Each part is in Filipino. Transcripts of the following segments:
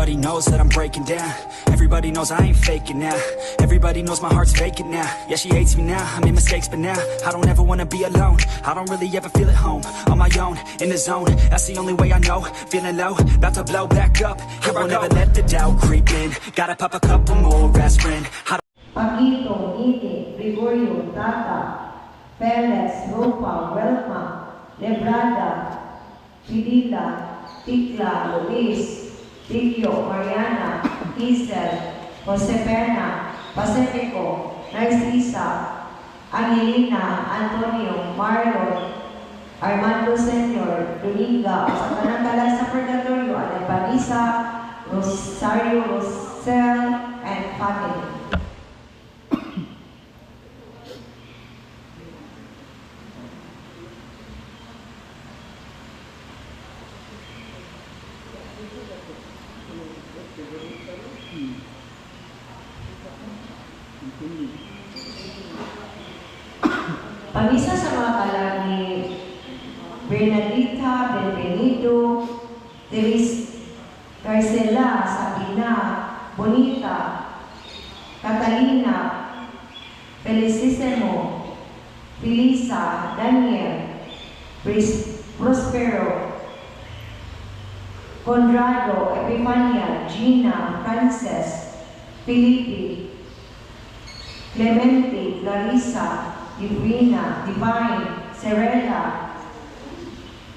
Everybody knows that I'm breaking down. Everybody knows I ain't faking now. Everybody knows my heart's vacant now. Yeah, she hates me now, I made mistakes but now I don't ever wanna be alone. I don't really ever feel at home. On my own, in the zone, that's the only way I know. Feeling low, about to blow back up. Here I never let the doubt creep in. Gotta pop a couple more aspirin. Paquito, Niti, Gregorio, Tata, Felix, Rupa, Welma, Lebrada, Pidila, Tikla, Luis, Tigyo, Mariana, Gisel, Josepena, Pacifico, Narcisa, Angelina, Antonio, Marlon, Armando Senior, Dominga, sa kanang sa Purgatorio, Alepanisa, Rosario, Rosel, and family. Pamisa sa mga kalagi, Bernadita, Benvenido, Teres Carcela, Sabina, Bonita, Catalina, Felicissimo, Felisa, Daniel, Prospero, Conrado, Epifania, Gina, Frances, Felipe, Clemente, Clarissa, Divina, Divine, Serena,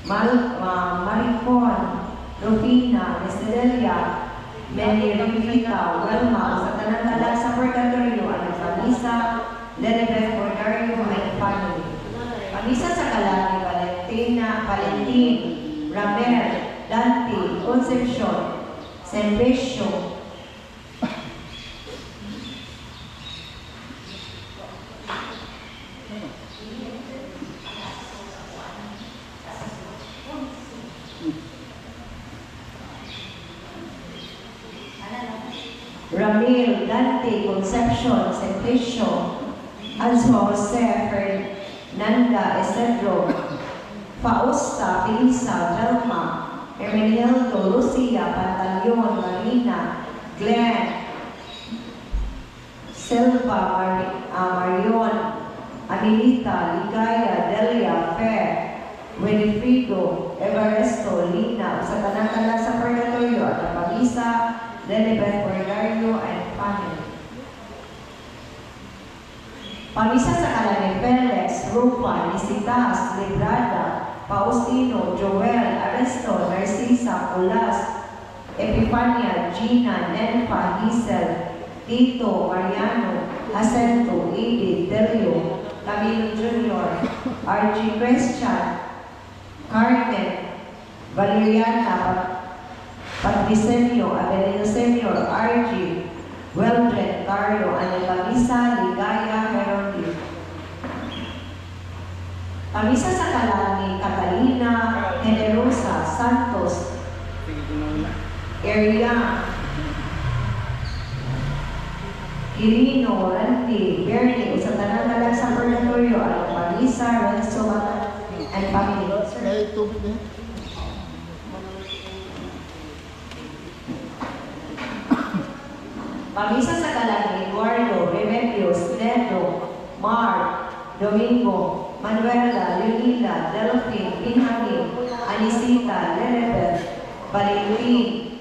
Maricon, Rufina, Estedelia, Mary Rivita, Welma, sa tanang sa Purgatorio, Panisa, Lenebeth, Bordario, and family. Panisa sa kalagi, Valentin, Ramel, Dante, Concepcion, Sembecio, Ramil, Dante, Concepcion, Simplicio, Anso Jose, Fernanda, Isidro, Fausta, Felisa, Velma, Hermenildo, Lucia, Pantaleon, Marina, Glenn, Silva, Marion, Anilita, Ligaya, Delia, Fer, Winifredo, Everesto, Lina, sa kanang sa Purgatorio, at Pamisa, Lenebeth, Bordario, and family. Pamisa sa kalagi, Felix, Rupa, Nisitas, Librada, Faustino, Joel, Aresto, Narcisa, Colas, Epifania, Gina, Nenfa, Gisel, Tito, Mariano, Jacinto, Edith, Delio, Camilo Jr., RG Christian, Carmen, Valeriana, Patricenio, Abelino Senior, RG, Weldred, Cario, Anepamisa, Ligaya, Herondi. Pamisa sa kalagi, Catalina, Generosa, Santos, Area, Irino, Randy, Bernie, sa tanang sa Purgatorio, Pamisa, Renzo, and family. Pamisa sa kalagi, Eduardo, Remedios, Neto, Mar, Domingo, Manuela, Leonila, Delphine, Pinhagin, Anisita, Lenebeth, Valentin,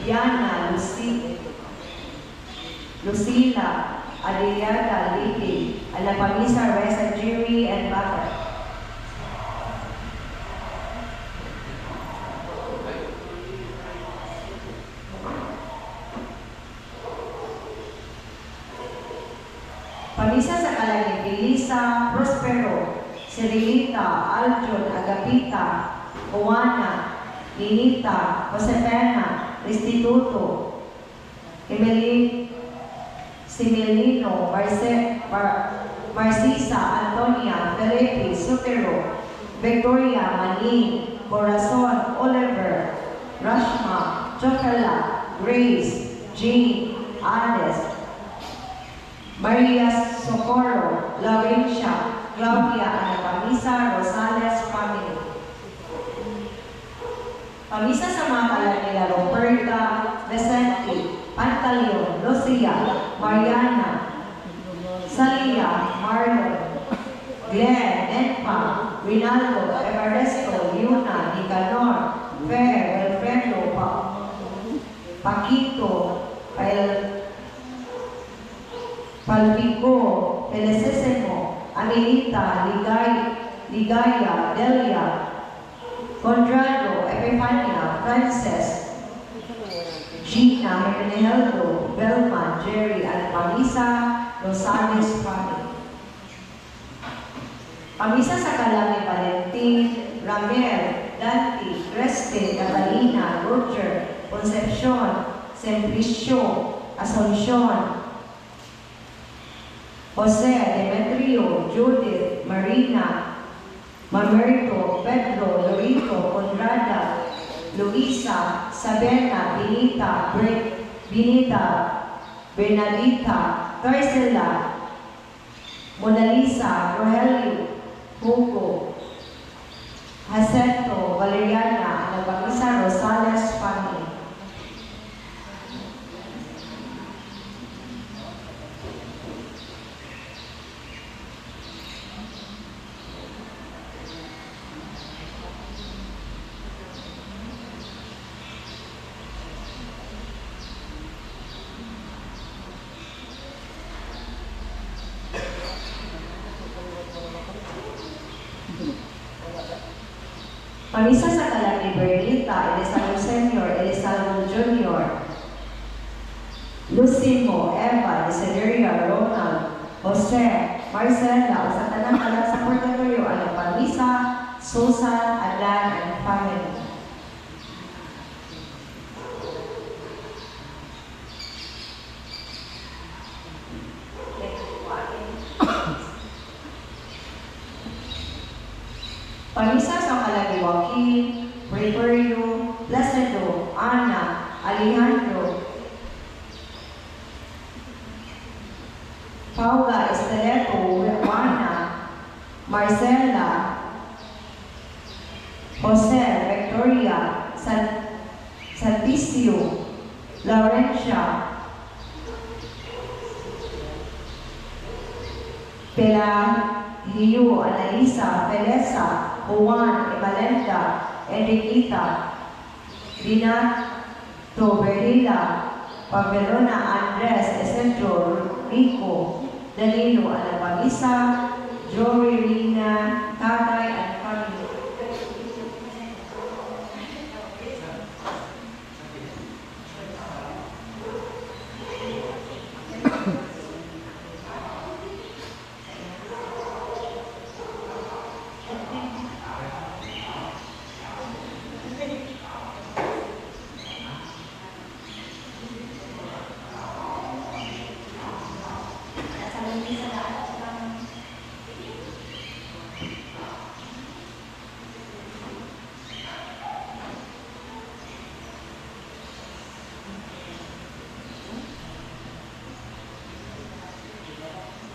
Diana, Lucila, Adriana, Lili, Pamisa, Reza, Jerry, and Baka. Pamisa sa kalagi, Felisa, Prospero, Cirilita, Aljon, Agapita, Juana, Ninita, Josepena, Restituto, Similino, Marcisa, Antonia, Felipe, Sotero, Victoria, Manin, Corazon, Oliver, Rashma, Chocolate, Grace, Jean, Ades, Maria Socorro, Laurencia, Claudia, Ana Camisa, Rosales family. Pamisa sa mga kalan nila Roberta, Vicente, Pantaleon, Lucia, Mariana, Salia, Marlon, Glenn, Nenpa, Rinaldo, Evaristo, Yuna, Nicanor, Fer, Wilfredo, Paquito, Palpico, Felicissimo, Anelita, Ligaya, Delia, Condrado, Epifania, Frances, Gina, Hermeneldo, Belma, Jerry, at Pamisa, Rosales, Family. Pamisa sa Kalami, Valentin, Ramel, Dante, Creste, Catalina, Roger, Concepcion, Simplicio, Asuncion, Jose, Demetrio, Judith, Marina, Mamerto, Pedro, Lorito, Conrada, Luisa, Sabena, Binita, Bernadita, Tercela, Mona Lisa, Rogelio, Hugo, Jacinto, Valeriana, Nagpamisa, Rosales, Family. Pamisa sa Kalami, Bernita, Elizaldo Sr., Elizaldo Jr., Lucimo, Eva, Desideria, Ronald, Jose, Marcela, sa tanang kalag sa Purgatorio, ang Pamisa, Susan, Adan, and family. Pamisa sa Kalami, Joaquin, Gregorio, Placido, Ana, Alejandro, Paula, Esteleto, Juana, Marcela, Jose, Victoria, Santicio, Laurencia, Hiu, Analisa, Felesa, Juan, Emalenda, Enriquita, Dinato, Berila, Pavelona, Andres, Esentro, Rico, Danilo, Alapamisa, Jory, Rina, Tatay, and family.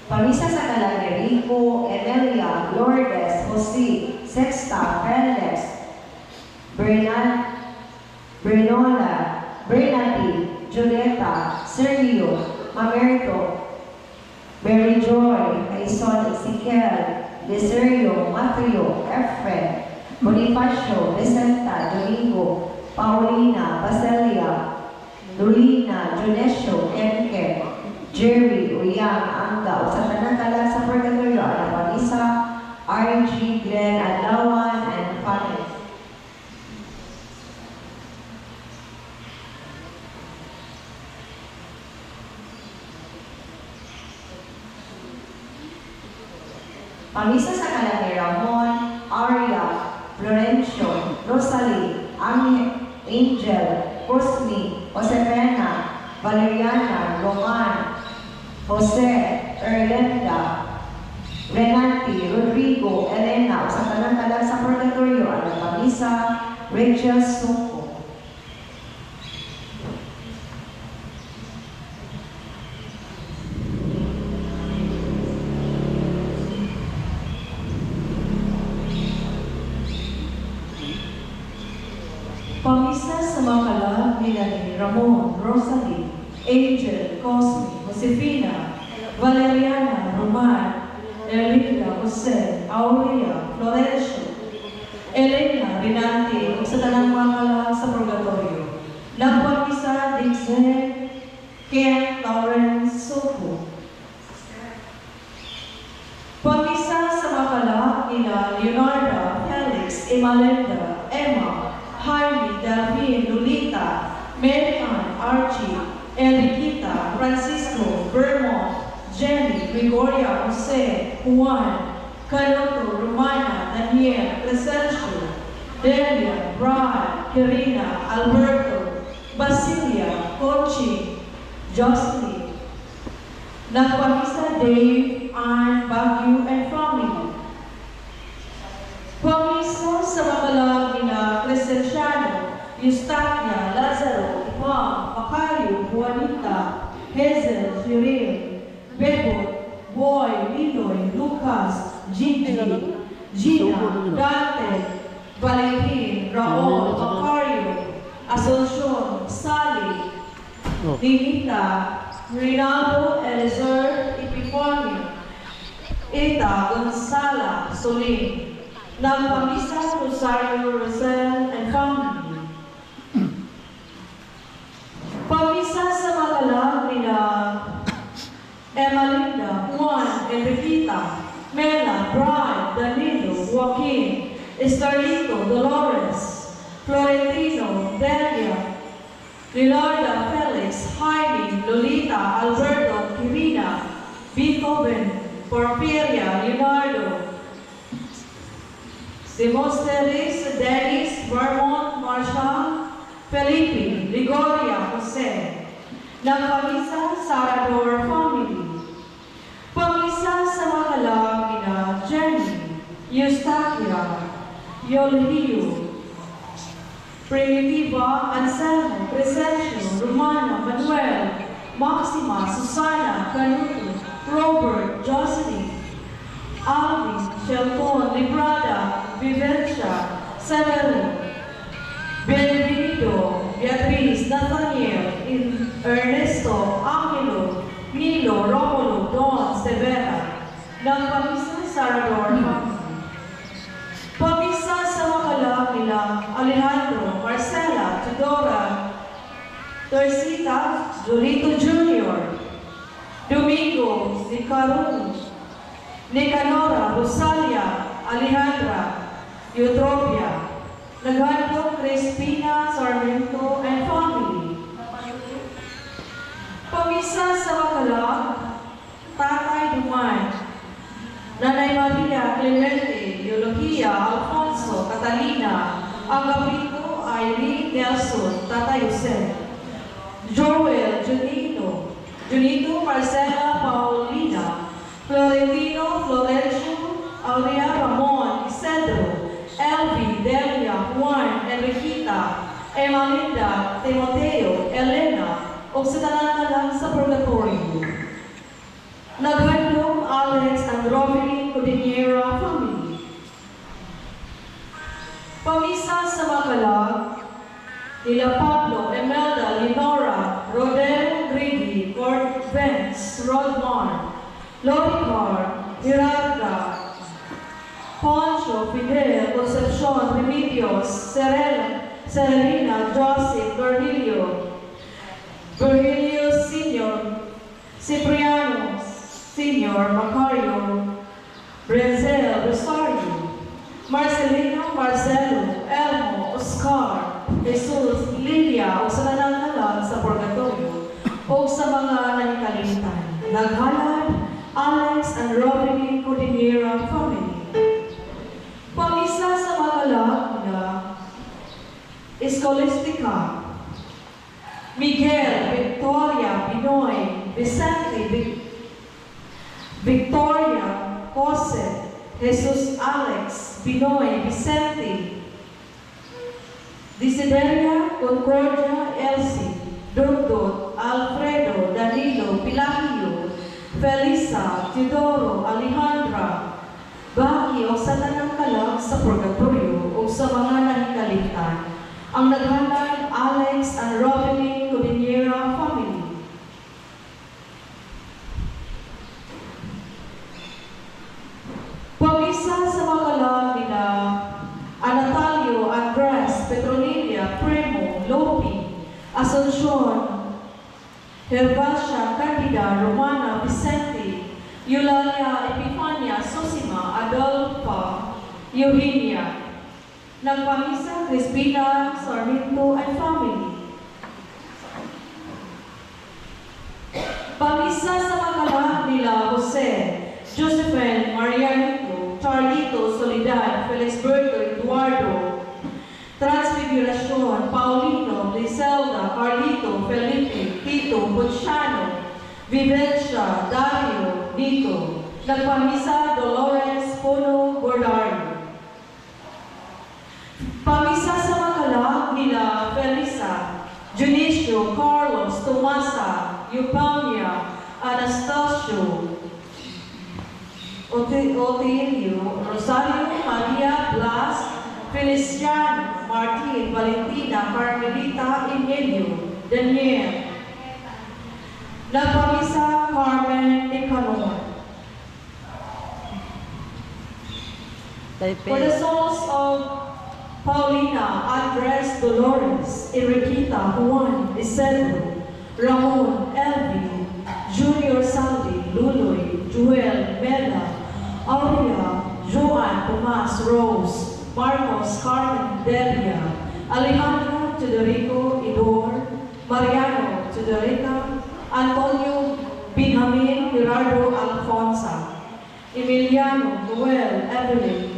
Pamisa sa Kalami, Rico, Emelia, Lourdes, Jose, Sexta, Felix, Bernola, Bernati, Julieta, Sergio, Mamerto, Mary Joy, Jason, Ezekiel, Deserio, Matthew, Efren, Bonifacio, Vicenta, Domingo, Paulina, Baselia, Lulina, Jonesio, Kenke, Jerry, Uyang, Angga, sa tanang kalag sa Purgatorio, Alapamisa, RG, Glenn, Adlawan, and family. Pamisa sa Kalami, Ramon, Aria, Florencio, Rosalie, Angel, Cosme, Josefina, Valeriana, Roman, Jose, Erlenda, Renati, Rodrigo, Elena, sa tanang kalag sa Purgatorio, Alapamisa, Rachel Soko. Pamisa sa mga kalag nila ni Ramon, Rosalie, Angel, Cosme, Josefina, Valeriana, Roman, Elvira, Jose, Aurea, Florencio, Elena, Rinaldi, ug sa tanang mga kalag sa purgatorio. Nagpamisa din sa Ken Lawrence Sopo. Pamisa sa mga kalag nila Leonardo, Felix, Emalenda, Emma, Jaime, David, Lolita, Mary Ann, Archie, Enriqueta, Francisco, Vermont, Jenny, Gregoria, Jose, Juan, Canuto, Romana, Daniel, Crescencio, Delia, Brad, Kirina, Alberto, Basilia, Conchi, Jocelyn. Nagpamisa Dave, Ann, Baguio, and family. Pamisa sa mga kalag nila Crescenciano, Eustaquia, Lazaro, Ipang, Macario, Juanita, Hazel, Cyril, Bebot, Boy, Liloy, Lucas, Gigi, Gina, Dante, Valentin, Raul, Macario, Asuncion, Sally, Dinita, Rinaldo, Eliezer, Epifanio, Ita, Gonzala, Solim. Nagpamisa Rosario, Rosel, and family. Pamisa sa mga kalag nila Emalinda, Juan, Enriqueta, Mela, Brad, Danilo, Joaquin, Estarlito, Dolores, Florentino, Delia, Leonardo, Felix, Jaime, Lolita, Alberto, Kirina, Beethoven, Porfiria, Leonardo, Demosteris, Dennis, Vermont, Marshall, Felipe, Ligoria, Jose. Nagpamisa Sarador family. Pamisa sa mga kalag nila Jenny, Eustaquia, Yolhio, Primitiva, Anselmo, Crescencio, Romana, Manuel, Maxima, Susana, Canuto, Robert, Jocelyn, Alvin, Shelton, Librada, Vivencia, Severin, Benvenido, Beatriz, Nathaniel, Ernesto, Angelo, Nilo, Romulo, Don, Severa. Nagpamisa sa Sarador family. Pamisa sa mga kalag nila Alejandro, Marcela, Tudora, Tercita, Julito Jr., Domingo, Nicarun, Nicanora, Rosalia, Alejandra, Eutropia, Naghanto, Crispina, Sarmiento, and family. Pamisa sa mga kalag, Tatay Duman, Nanay Maria, Clemente, Eulalia, Alfonso, Catalina, Agapito, Irene, Nelson, Tatay Jose, Joel, Junito, Marcela, Paulina, Florentino, Florencio, Aurea, Ramon, Isidro, Elvi, Delia, Juan, Enriqueta, Emalinda, Timoteo, Elena, o sa tanan lang sa purgatorio. Naghandong Alex and Robin Codiniera family. Pamisa sa mga kalag nila Pablo, Emelda, Lenora, Rodel, Grady, Gord Vance, Rodmar, Loricar, Hirarda, Poncho, Fidel, Concepcion, Remedios, Serena, Joseph, Virgilio Sr., Cipriano Sr., Macario, Brenzel, Rosario, Marcelino, Marcelo, Elmo, Oscar, Jesus, Lilia, o sa nananalag sa purgatorio, o sa mga nanikalimutan. Naghalad, Alex and Robin Codiniera family. Pamisa sa mga kalag na Escolistica, Miguel, Victoria, Binoy, Vicente, Victoria, Jose, Jesus, Alex, Binoy, Vicente, Desideria, Concordia, Elsie, Dundut, Alfredo, Danilo, Pilahio, Felisa, Teodoro, Alejandra, Baki o sa tanang kalag sa purgatorio o sa mga nahikalitan. Ang naghalag, Alex and Robeline Codiniera family. Pag-isa sa makalag nila Anatalio, Andres, Petronilla, Primo, Lopi, Asuncion, Herbacia, Candida, Romana, Vicente, Eulalia, Epifania, Sosima, Adolfa, Eugenia. Nagpamisa, Crispina, Sarmiento, and family. Pamisa sa makalag nila Jose, Josephine, Marianito, Charlito, Soledad, Felixberto, Eduardo, Transfiguracion, Paulino, Liselda, Carlito, Felipe, Tito, Ponciano, Vivencia, Dario, Nito. Nagpamisa, Dolores, Puno, Gordario. Pamisa sa makalag nila Felisa, Junicio, Carlos, Tomasa, Eupamia, Anastasio, Otilio, Rosario, Maria, Blas, Feliciano, Martin, Valentina, Carmelita, Emilio, Daniel. Nagpamisa, Carmen, Nicanor. For the souls of Paulina, Andres, Dolores, Enriqueta, Juan, Isidro, Ramon, Elvin, Junior, Sandy, Luloy, Joel, Mela, Aurea, Joan, Tomas, Rose, Marcos, Carmen, Delia, Alejandro, Tudorico, Idor, Mariano, Tudorica, Antonio, Benjamin, Gerardo, Alfonsa, Emiliano, Noel, Evelyn,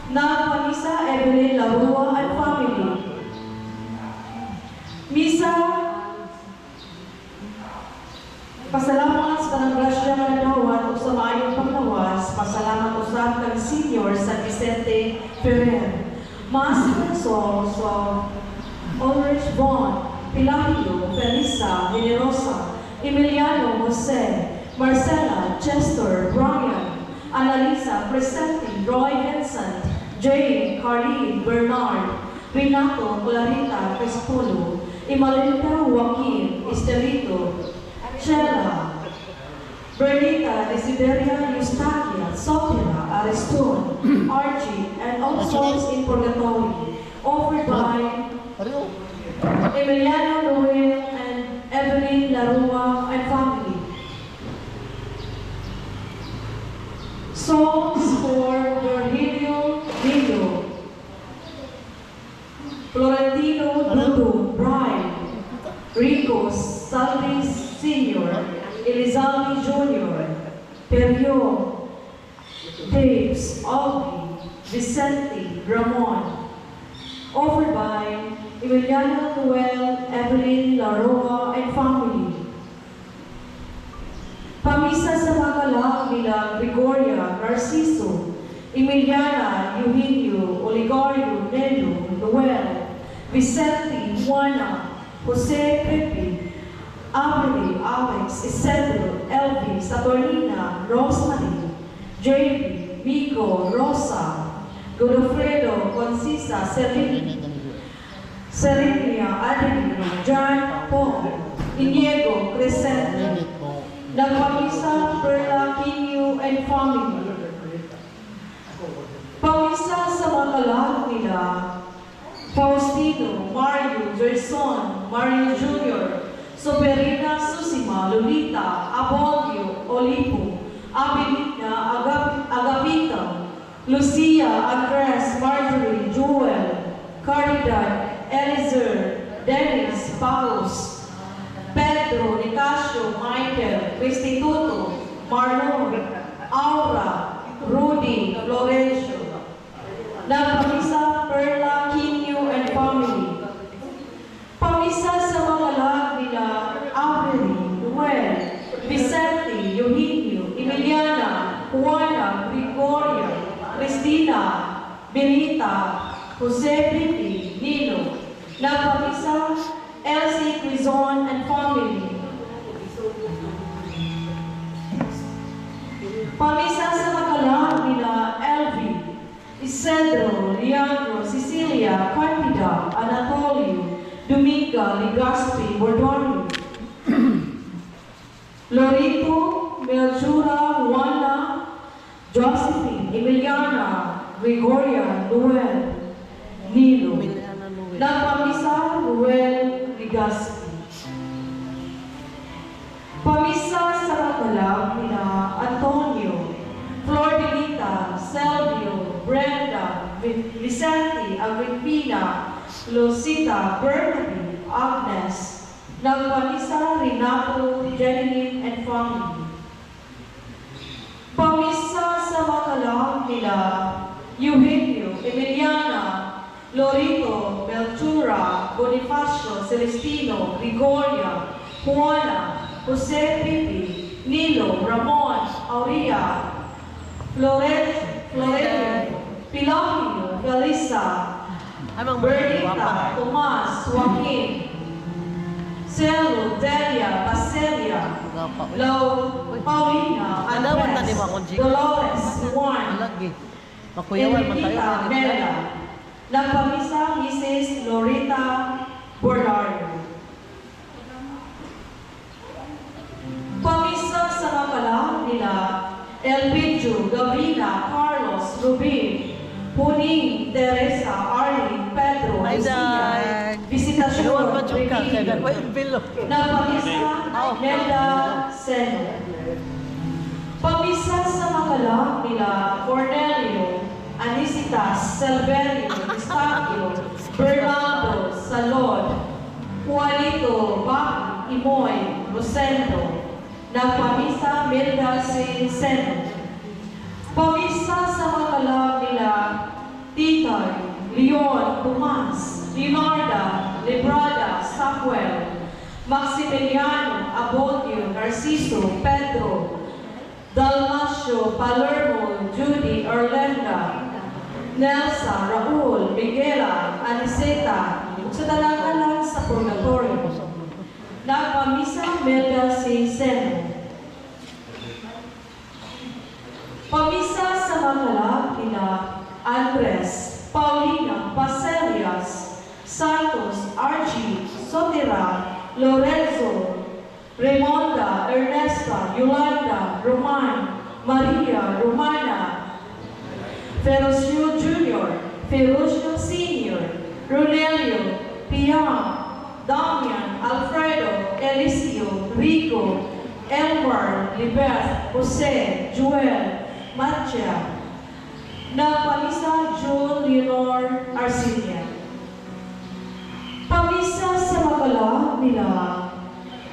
Nagpamisa, Evelyn Larua and family. Misa, pasalamat sa kanang grasya nga nagawat o sa maayong paglawas, pasalamat usab kang Senior San Vicente Ferrer. Master souls of Ulrich Von, Pilario, Felisa, Generosa, Emiliano, Jose, Marcela, Chester, Brian, Annalisa, Presenti, Roy Vincent, Jane, Carlene, Bernard, Renato, Clarita, Crespolo, Imalinda, Joaquin, Estelito, Shella, Bernita, Desideria, Eustaquia, Sophia, Ariston, Archie, and all souls in purgatory, offered by Emiliano Noel and Evelyn Larua and family. Songs for Virgilio Nino, Florentino Dudu, Brian, Rico Salvis Sr., Elizalde Jr., Perio, Daves, Augie, Vicente, Ramon. Offered by Emiliano Noel, Evelyn Larua, and family. Pamisa sa makalag nila Gregoria, Narciso, Emiliana, Eugenio, Oligario, Nelo, Noel, Vicente, Juana, Jose, Pepe, Amelie, Alex, Isidro, Elvi, Saturnina, Rosemary, JB, Miko, Rosa, Godofredo, Concisa, Serinia, Adeline, John, Paul, Iniego, Crescente. Nagpamisa, Perla, Kinyo, and family. Pamisa sa makalag nila Faustino, Mario, Gerson, Mario Jr., Soberina, Susima, Lolita, Abolio, Olipo, Abilina, Agapita, Lucia, Andres, Marjorie, Joel, Caridad, Eliezer, Dennis, Paus, Pedro, Nicasio, Michael, Cristituto, Marlon, Aura, Rudy, Florencio. Nagpamisa, Perla, Kinyo, and family. Pamisa sa mga lag nila Avery, Noel, Vicente, Eugenio, Emiliana, Juana, Gregoria, Cristina, Benita, Jose Pipi, Nino. Nagpamisa, Elsie, Quizon, and family. Pamisa sa makalag nila Elvie, Isidro, Leandro, Cecilia, Cecilia Candida Anatolio Dominga Ligaspi Bordorio, Lorito Melchura Juana Josephine Emiliana Gregoria Noel Nilo, Nagpamisa Ruel Ligaspi. Pamisa sa kakalam nina Antonio, Flordelita, Selvio, Brenda, Vicente, Agripina, Lucita, Bernabe, Agnes, Nagpamisa Renato, Jeneline, and family. Pamisa sa makalam nila Eugenio, Emiliana, Lorito, Melchura, Bonifacio, Celestino, Gregoria, Juana, Jose Pipi, Nilo, Ramon, Aurea, Florencio, Pilahio, Felisa, Bernita, Tomas, Joaquin, Celo, Delia, Baselia, Lau, Paulina, Andres, Dolores, Juan, Enriquita, Mela, Nagpamisa, Mrs. Lorita Bordario. Pamisa sa makalam nila Elpidio, Gavina, Carlos, Rubin, Puning, Teresa, Arlene, Pedro, Lucia, Visitasyon, Remigio, Nagpamisa, Nelda, Seno. Pamisa sa makalam nila Cornelio, Anisitas, Silverio, Estagio, Bernardo, Salod, Juanito, Baki, Imoy, Rosendo, Nagpamisa, Milda, Seno. Pamisa sa makalam nila Titoy, Leon, Tomas, Leonarda, Librada, Samuel, Maximiliano, Abodio, Narciso, Pedro, Dalmacio, Palermo, Judy, Orlando, Nelsa, Raul, Miguela, Aniseta, sa dalangalan sa purgatorio. Nagpamisa, Melda, Seno. Pamisa sa makalam nila Andres, Paulina, Paselias, Santos, Archie, Sotira, Lorenzo, Raimonda, Ernesta, Yolanda, Roman, Maria, Romana, Ferruccio Jr., Ferruccio Sr., Ronelio, Piang, Damian, Alfredo, Eliseo, Rico, Elmar, Libeth, Jose, Joel, Matcha, Nagpamisa, June, Leonor, Arcilia. Pamisa sa makalam nila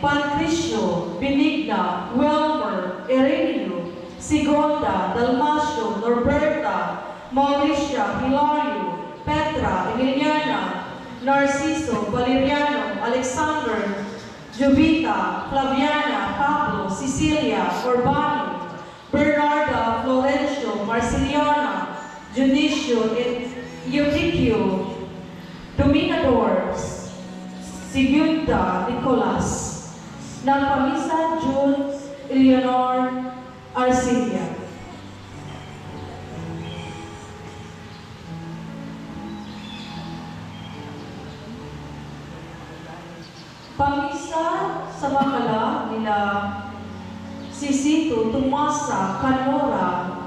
Patricio, Benigna, Welmer, Ireneo, Sigonda, Dalmacio, Norberta, Mauricia, Hilario, Petra, Emiliana, Narciso, Valeriano, Alexander, Jovita, Flaviana, Pablo, Cecilia, Urbano, Bernarda, Florencio, Marceliana, Junicio, Eutiquio, Dominador, Sigunda, Nicolas. Nagpamisa, June, Eleanor, Arcilia. Pamisa sa makalam nila Sisito, Tomasa, Canora,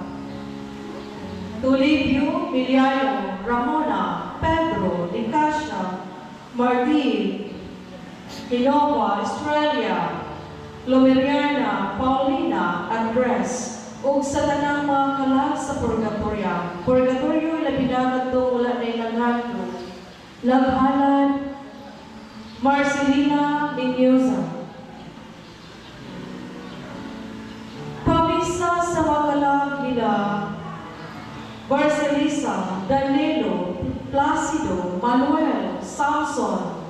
Tulibio, Miliano, Ramona, Pedro, Nicasio, Martin, Hinowa, Australia, Lomeriana, Paulina, Andres, ug sa tanang mga kalag sa purgatorya. Purgatoryo labinagat to wala na ilanghadlo. Laghalan, Marcelina Mendoza. Pamisa sa makalag nila Barcelisa, Danilo, Placido, Manuel, Samson,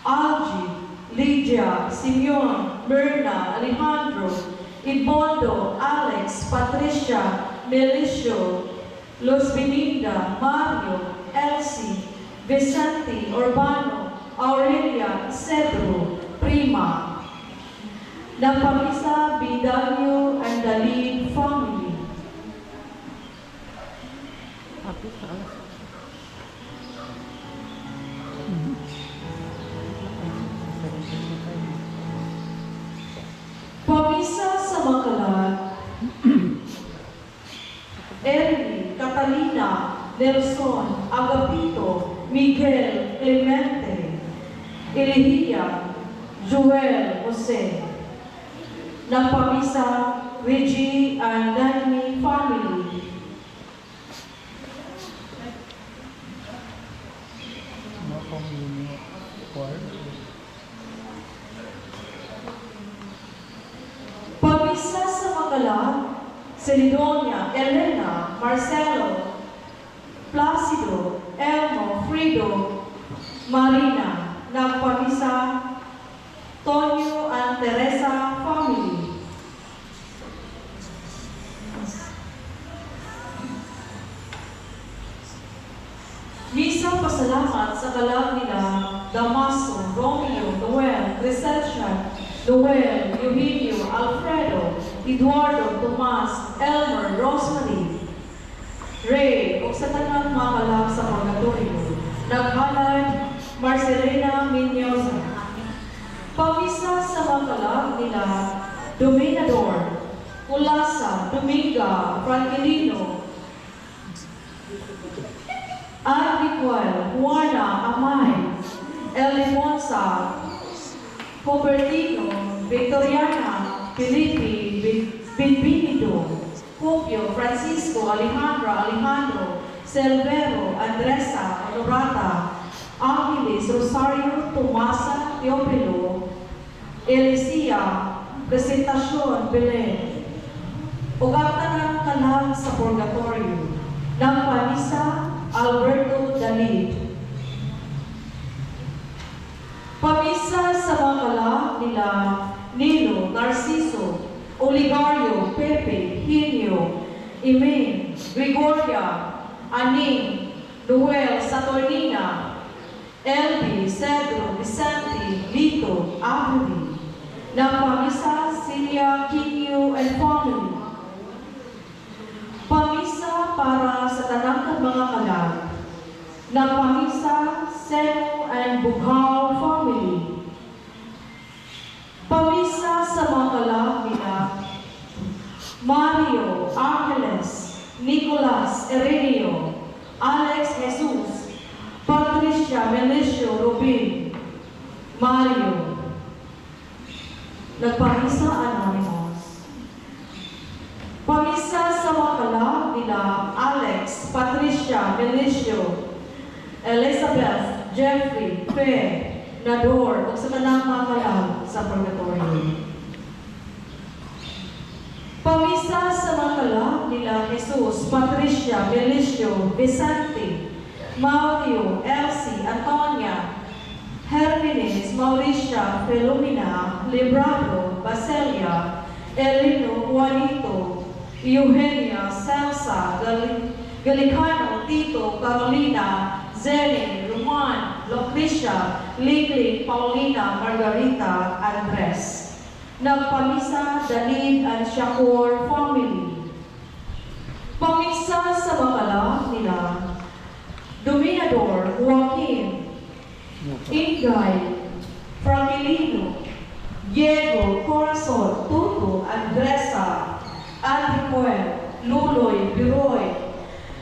Algie, Lydia, Simeon, Myrna, Alejandro, Ibondo, Alex, Patricia, Melicio, Los Beninda, Mario, Elsie, Vicente, Urbano, Aurelia, Cedro, Prima. Nagpamisa, Bidanyo, and Dalin family. Nelson Agapito Miguel Clemente, Elihia Joel Jose. Nagpamisa Reggie and Danny family. Pamisa sa Makala, Celidonia, Elena, Marcelo, Placido, Elmo, Frido, Marina. Nagpamisa Tonyo and Teresa family. Misa pasalamat sa kalag nila Damaso, Romeo, Noel, Crescencia, Noel, Eugenio, Alfredo, Eduardo, Tomas, Elmer, Rosemary, Ray, o sa tanang mga kalag sa purgatorio. Naghalad Marcelina Minyosa. Pamisa sa mga kalag nila Dominador, Ulasa, Dominga, Frankelino, Agricuel, Juana, Amay, Elimonsa, Copertino, Victoriana, Felipe, Bimbinido, Copio, Francisco, Alejandra, Alejandro, Selvero, Andresa, Honorata, Angeles, Rosario, Tomasa, Teopilo, Elicia, Presentacion, Belen, ugatan ng kalang sa purgatorio, ng Panisa, Alberto Dalid. Pamisa sa mga kalang nila Nilo, Narciso, Oligario, Pepe, Hinyo, Imen, Gregoria, Aning, Noel, Saturnina, Elby, Cedro, Vicente, Lito, Avery. Ng Pamisa, Celia, Kinyo, and family. Pamisa para sa tanang mga kalag. Ng Pamisa, Seno and Bughal family. Pamisa sa mga kalag nila Mario, Angeles, Nicolas, Erenio, Alex Jesus, Patricia, Melicio, Rubin, Mario. Nagpamisa Anonymous. Pamisa sa mga kalag nila Alex, Patricia, Melicio, Elizabeth, Jeffrey, Fe, Nador, o sa tanang mga kalag sa purgatorio. Pamisa sa mga kalag nila Jesus, Patricia, Melicio, Vicente, Mario, Elsie, Antonia, Hermines, Mauricia, Filomena, Librado, Baselia, Elino, Juanito, Eugenia, Celsa, Galicano, Tito, Carolina, Zene, Roman, Lucrecia, Ligling, Paulina, Margarita, Andres. Nagpamisa, Dalid and Shakur family. Pamisa sa bakala nila Dominador, Joaquin, Ingay, Frankelino, Diego, Corazon, Tuto, Andresa, Anticuel, Luloy, Biroy,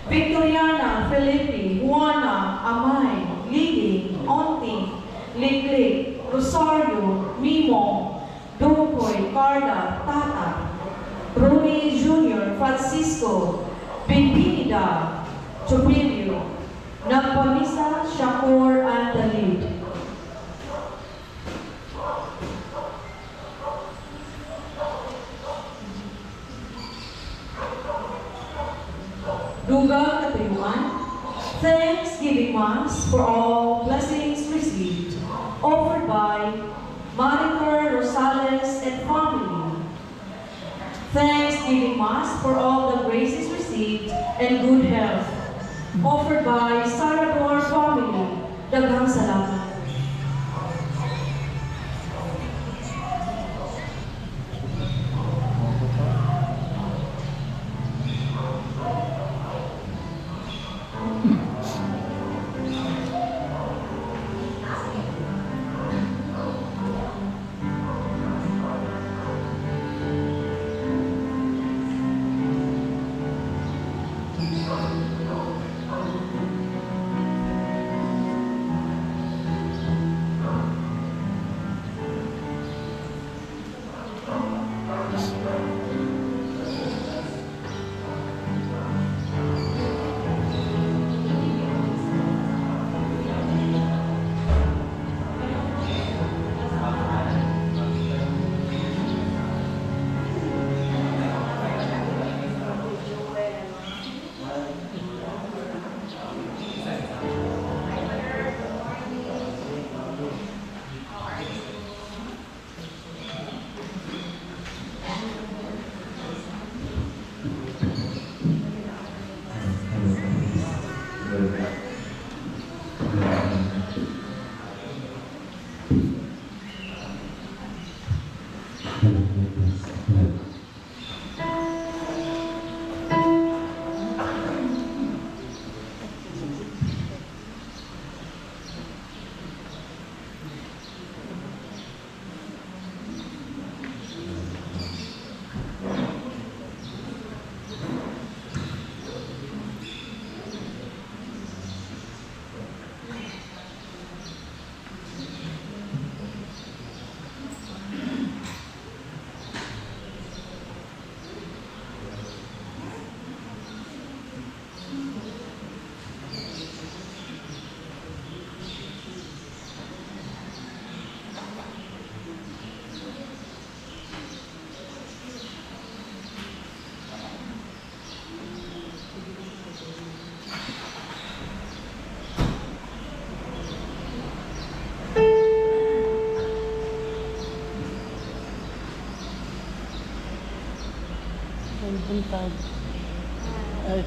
Victoriana, Felipe, Juana, Amay, Lili, Onti, Liglig, Rosario, Mimo, Dukoy, Carla, Tata, Bruni Jr., Francisco, Bimbinida, Chupilio, Nagpamisa, Shakur, and Dalid. Dugang Katayuan, Thanksgiving Mass for all blessings received, offered by Maricar Rosales and family. Thanksgiving Mass for all the graces received and good health, offered by Sarador family. Daghang salamat. Buntag. Ay.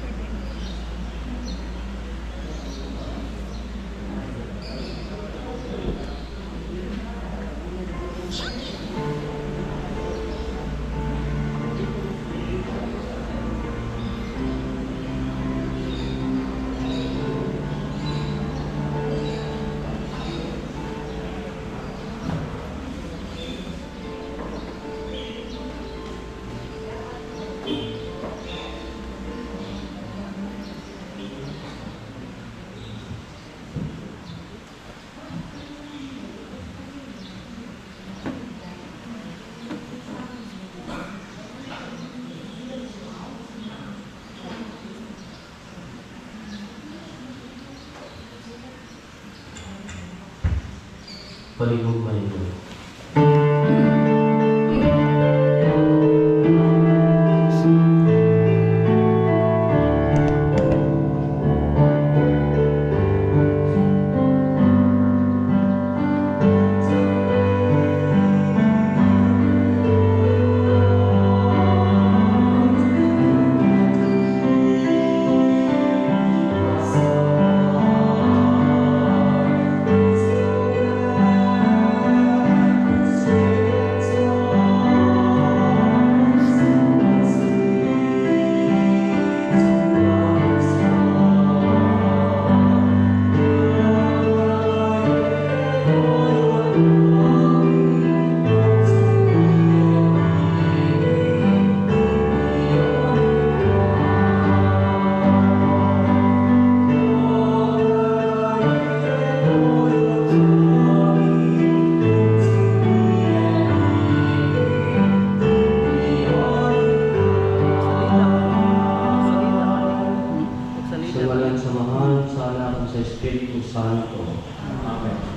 Palibog-malibog.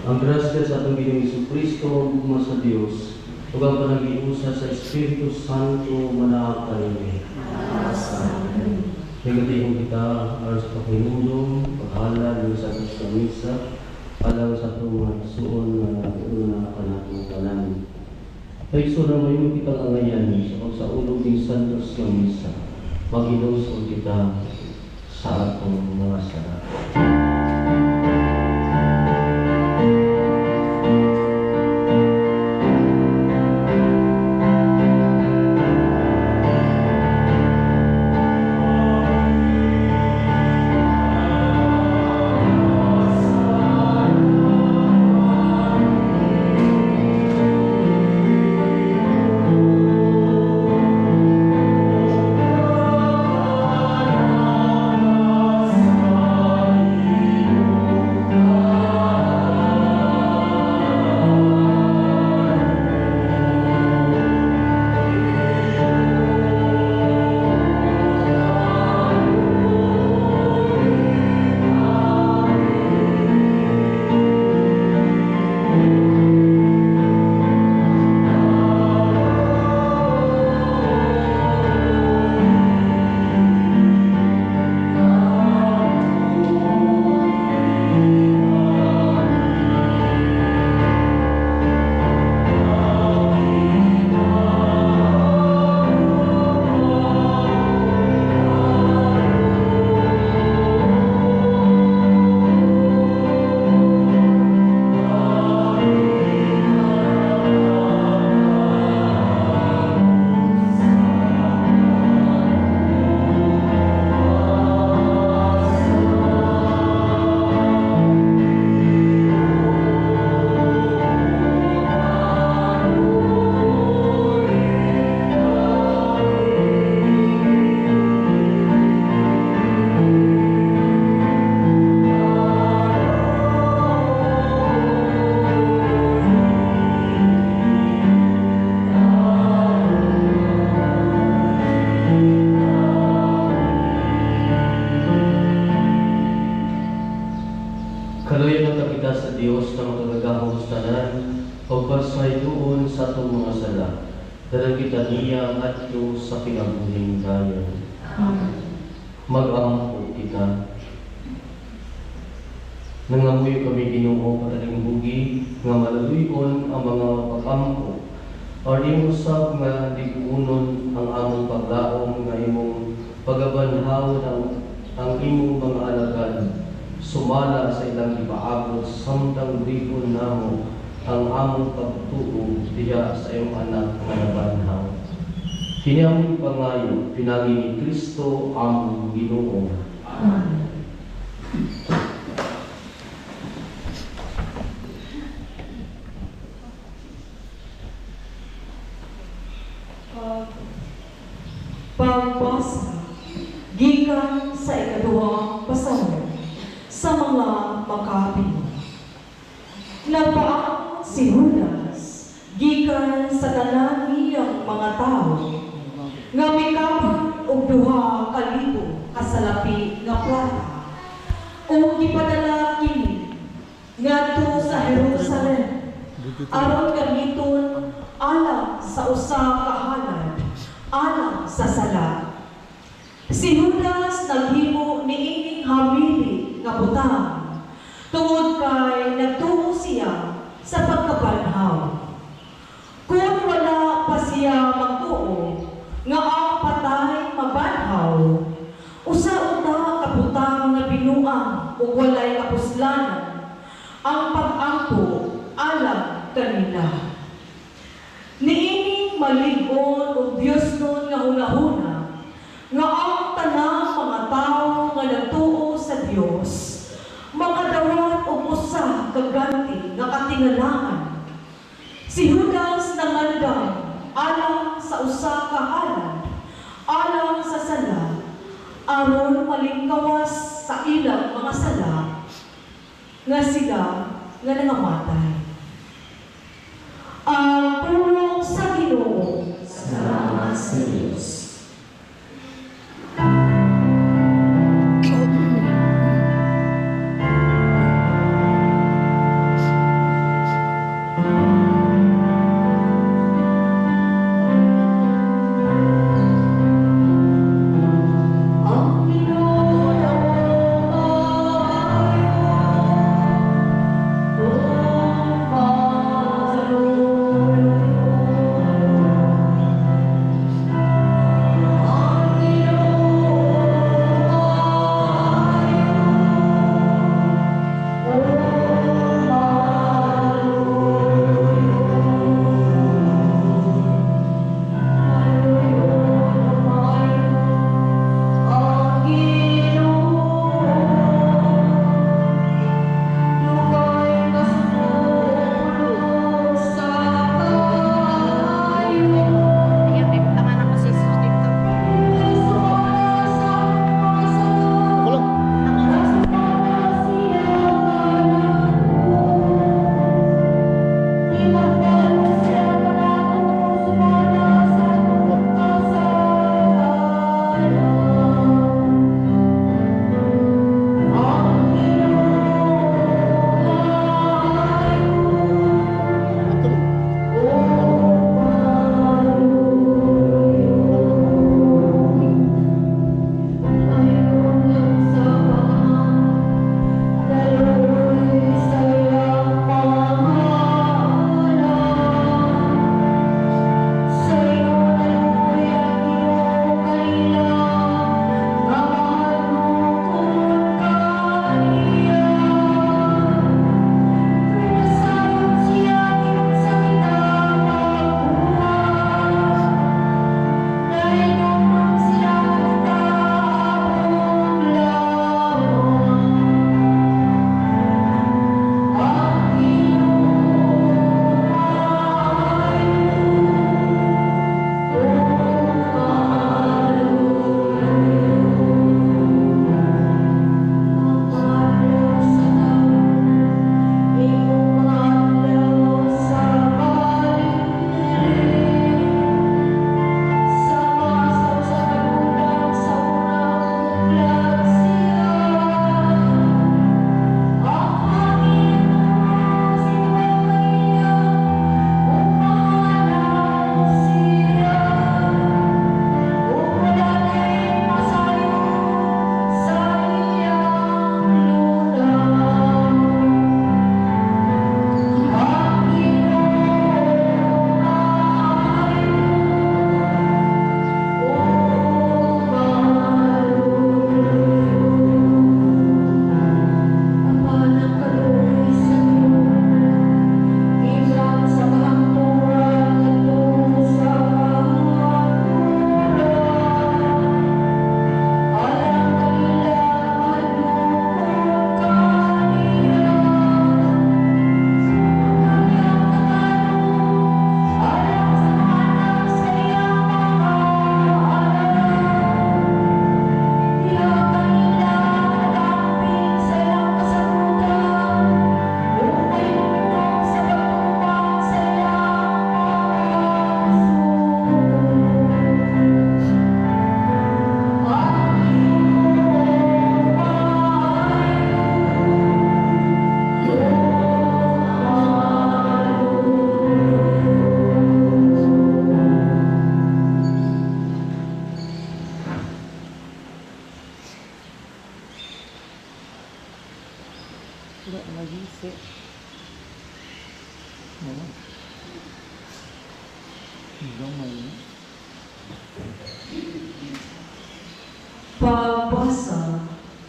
Ang grasya sa atong Ginoong Jesucristo ug sa Dios ug ang panagiusa sa Espiritu Santo manaag kaniya. Higatiin kita aras sa paghinulong, paghalad sa Kristo Misa, alang sa itong mga suon na una ka natong tanan. Paiso na mayon kita ngayon sa pagsaulog ng Santos ng Misa, mag-inosod kita sa atong mga sarap. Kaluyan na kita sa Dios na makagagahos tanan o pasay doon sa itong mga sala. Dalang kita niya at sa pinabuling kayan. Mag-ampo kita. Nangamuyo kami Ginoo kadaling bugi nga malaluyon ang mga pag-ampo. Or imo sab nga digunon ang among paglaom nga imo pagabanhaw ang imong mga alagad, sumala sa ilang ipaabot, samtang ripon namo ang among pagtuo diha sa iyong anak nga nabanhaw. Kini among pangayo, pinagi ni Kristo among Ginoo. Amen. Pagbasa gikan sa ikaduhang pasanon sa mga Makabeo. Nagpaang si Judas gikan sa tanan niyang mga tao nga mikapan og 2,000 kasalapi nga plata o gipadala kini ngadto sa Jerusalem aron gamiton alang sa usa ka halad alang sa sala. Si Judas naghimo niining hamili nga butang tungod kay nagtuo siya sa pagkabanhaw. Kung wala pa siya magtuo nga ang patay mabanhaw, usa una kabutang nga binuang ug walay kapuslanan ang pag-ampo alang kanila. Niining malig-on og Dios nun nga hunahuna nga ang tanang mga tao nga nagtuo sa Dios makadawat og usa ka ganti nga katingalangan. Si Judas nangandam alang sa usa ka halad alang sa sala aron malingkawas sa ilang mga sala nga sila nga nangamatay. Ang pulong sa Ginoo. Salamat sa Diyos. Ang Ginoo ay Pagbasa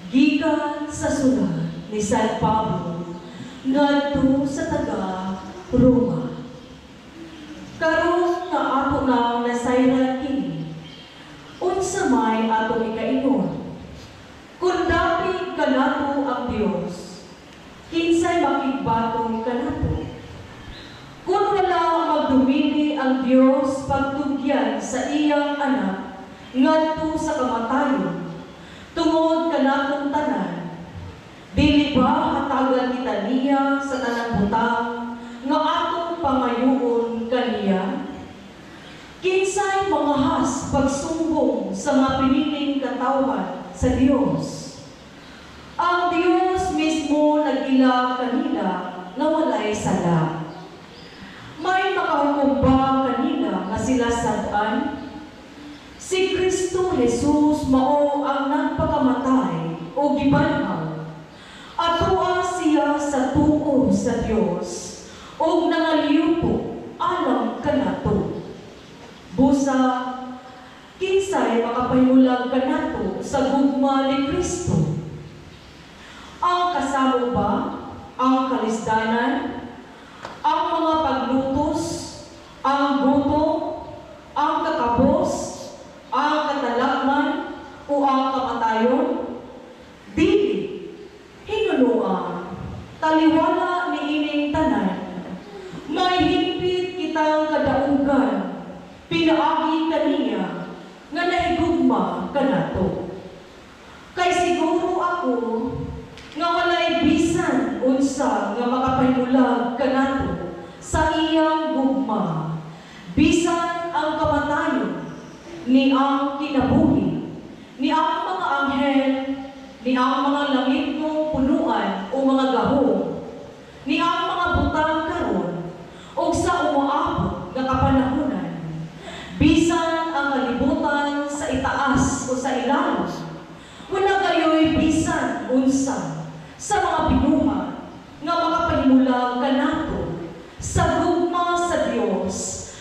gikan sa sulat ni San Pablo ngadto sa taga Roma. Karon nga ato nang nasayran kini, unsa may atong ikaingon? Kung dapit kanato ang Dios, kinsay makigbatong kanato? Kung wala magdumili ang Dios pagtugyan sa iyang anak ngadto sa kamatayon, tungod kanatong tanan, dili ba hatagan kita niya sa tanang butang nga atong pangayoon kaniya? Kinsay mangahas pagsumbong sa mga piniling katawan sa Dios? Ang Dios mismo nag-ila kanila nga walay sala. May makahukom ba kanila nga sila sadaan? Si Kristo Jesus mao ang nagpakamatay o gibanhaw. Atoa siya sa tuo sa Dios o nangaliyupo alang kanato. Busa, kinsay makapahimulag kanato sa gugma ni Kristo? Ang kasamo ba ang kalisdanan, ang mga paglutos, ang gutom, ang kakabos, ang katalakman, o ang kamatayon? Dili, hinunuan, taliwala ni ining tanan, may higpit kitang kadaugan, pinaagi kaniya, nga naigugma kanato. Kay siguro ako, nga walay bisan unsa nga makapahimulag kanato sa iyang gugma, bisan ang kamatayon, ni ang kinabuhi, ni ang mga anghel, ni ang mga langit mo punuan o mga gahong, ni ang mga butang karon, o sa umaabot nga kapanahunan, bisan ang kalibutan sa itaas o sa ilalim, wala kayo'y bisan unsa sa mga binuha nga makapahimulag kanato sa gugma sa Dios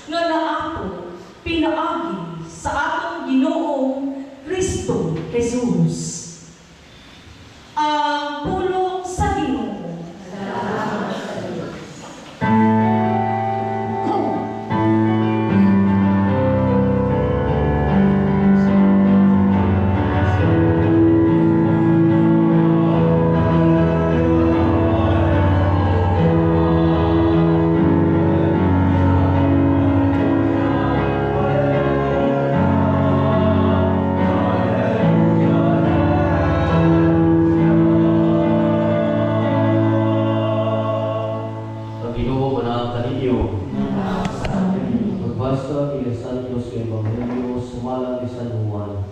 nga naato pinaagi sa atong Ginoong Kristo Jesus. Ang pulong sa Ginoo. Salamat sa Diyos. Magbasa kay San Dios kay Evangelyo sumalang ni San Juan.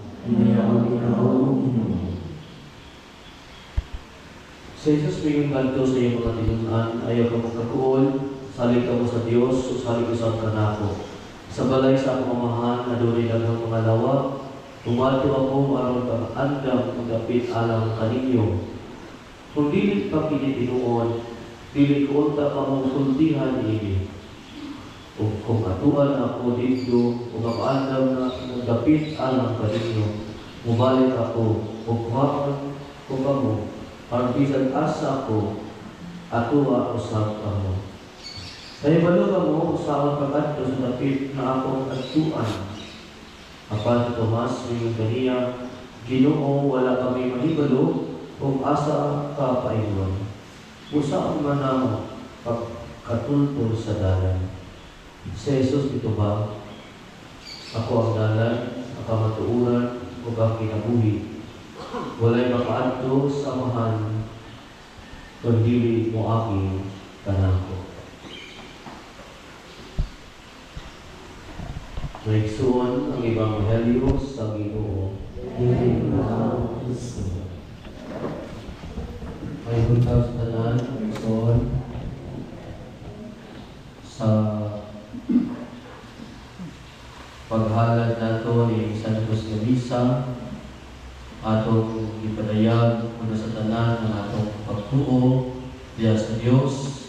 Si Jesus pingin kanto sa iyong mga tinunan, ayaw ka magkakuol, salig ka mo sa Diyos, o salig ka sa kanako. Sa balay sa pamamahan, naduri lang ng mga lawa, tumato ako aron ka andam magapit alang kaninyo. Kung dili pa kinitinuon, dili ko unta ka mong sultihan ini. O kung atuan ako dito, o kapaandam na magapit alang kaninyo, mubalik ako, o kuhaan ko kamo, ang bisan asa ko, atuwa usap kamo. Kaya balo kamo, usahan pagkatto sa dapit na akong atuan. Apan Tomas, rin kaniya, Ginoo, wala kami mahibalo, kung asa ka paingon. Usaan man ang pagkatultol sa dalan. Si Jesus dito ba? Ako ang dalan, ang kamatuuran, o ang kinabuhi. Walay makaadto sa mahal, kundi mo aking kanako. Naigsuon ang Ebanghelyo sa Ginoo. May buntaw sa tanan, naigsuon sa paghalad nato ni Santos Gamisa, atong ipadayag muna sa tanan ng atong pagtuo diya sa Dios,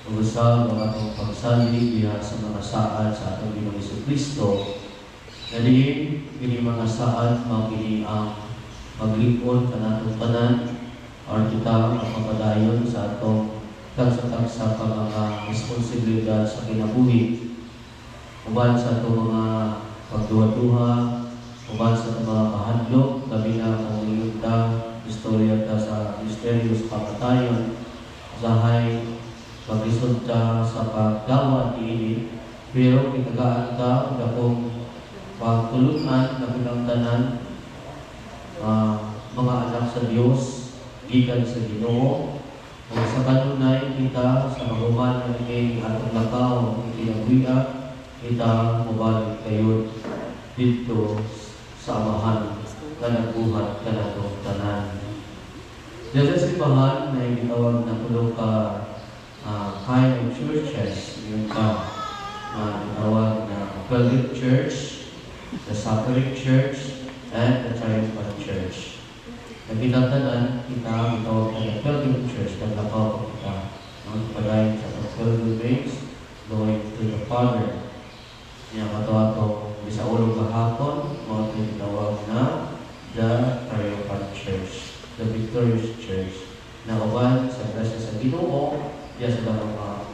ug-usab ang atong pagsalig diya sa mga saad sa atong Ginoong Jesucristo. Dali kini mga saad mao kini ang maglingkod kanatong tanan or kita mapapadayon sa atong tagsa-tagsa pa mga responsibilidad sa kinabuhi. Uban sa itong mga pagduwa-duha, uban sa itong mga kahadlok, labi na kung iluta, istorya ta sa mysterious pamatayon, usahay pagrisulta sa paggawa ini, pero kitagaan ta na kung pagtulunan na pinagtanan mga anak sa Diyos, gikan sa Ginoo, kung sa kanunay kita sa maguman na kay atong lakaw, ikinagwiya, kita mabalik kayo dito sa amahan na nagbuhat ka na itong tanan. Diyan sa simbahan na itawag na tulong ka kind of churches, yung itawag na Pilgrim Church, the Sacred Church, and the Triumphant Church. Nagkinatanan kita itawag na Pilgrim Church, naglakaw kita ang padayon sa pilgrimage going to the Father. Yang ato-ato sa ulong kahapon, mga tinatawag na the Triumphant Church, the Victorious Church, na uban sa grasya sa Ginoo, diya sa mga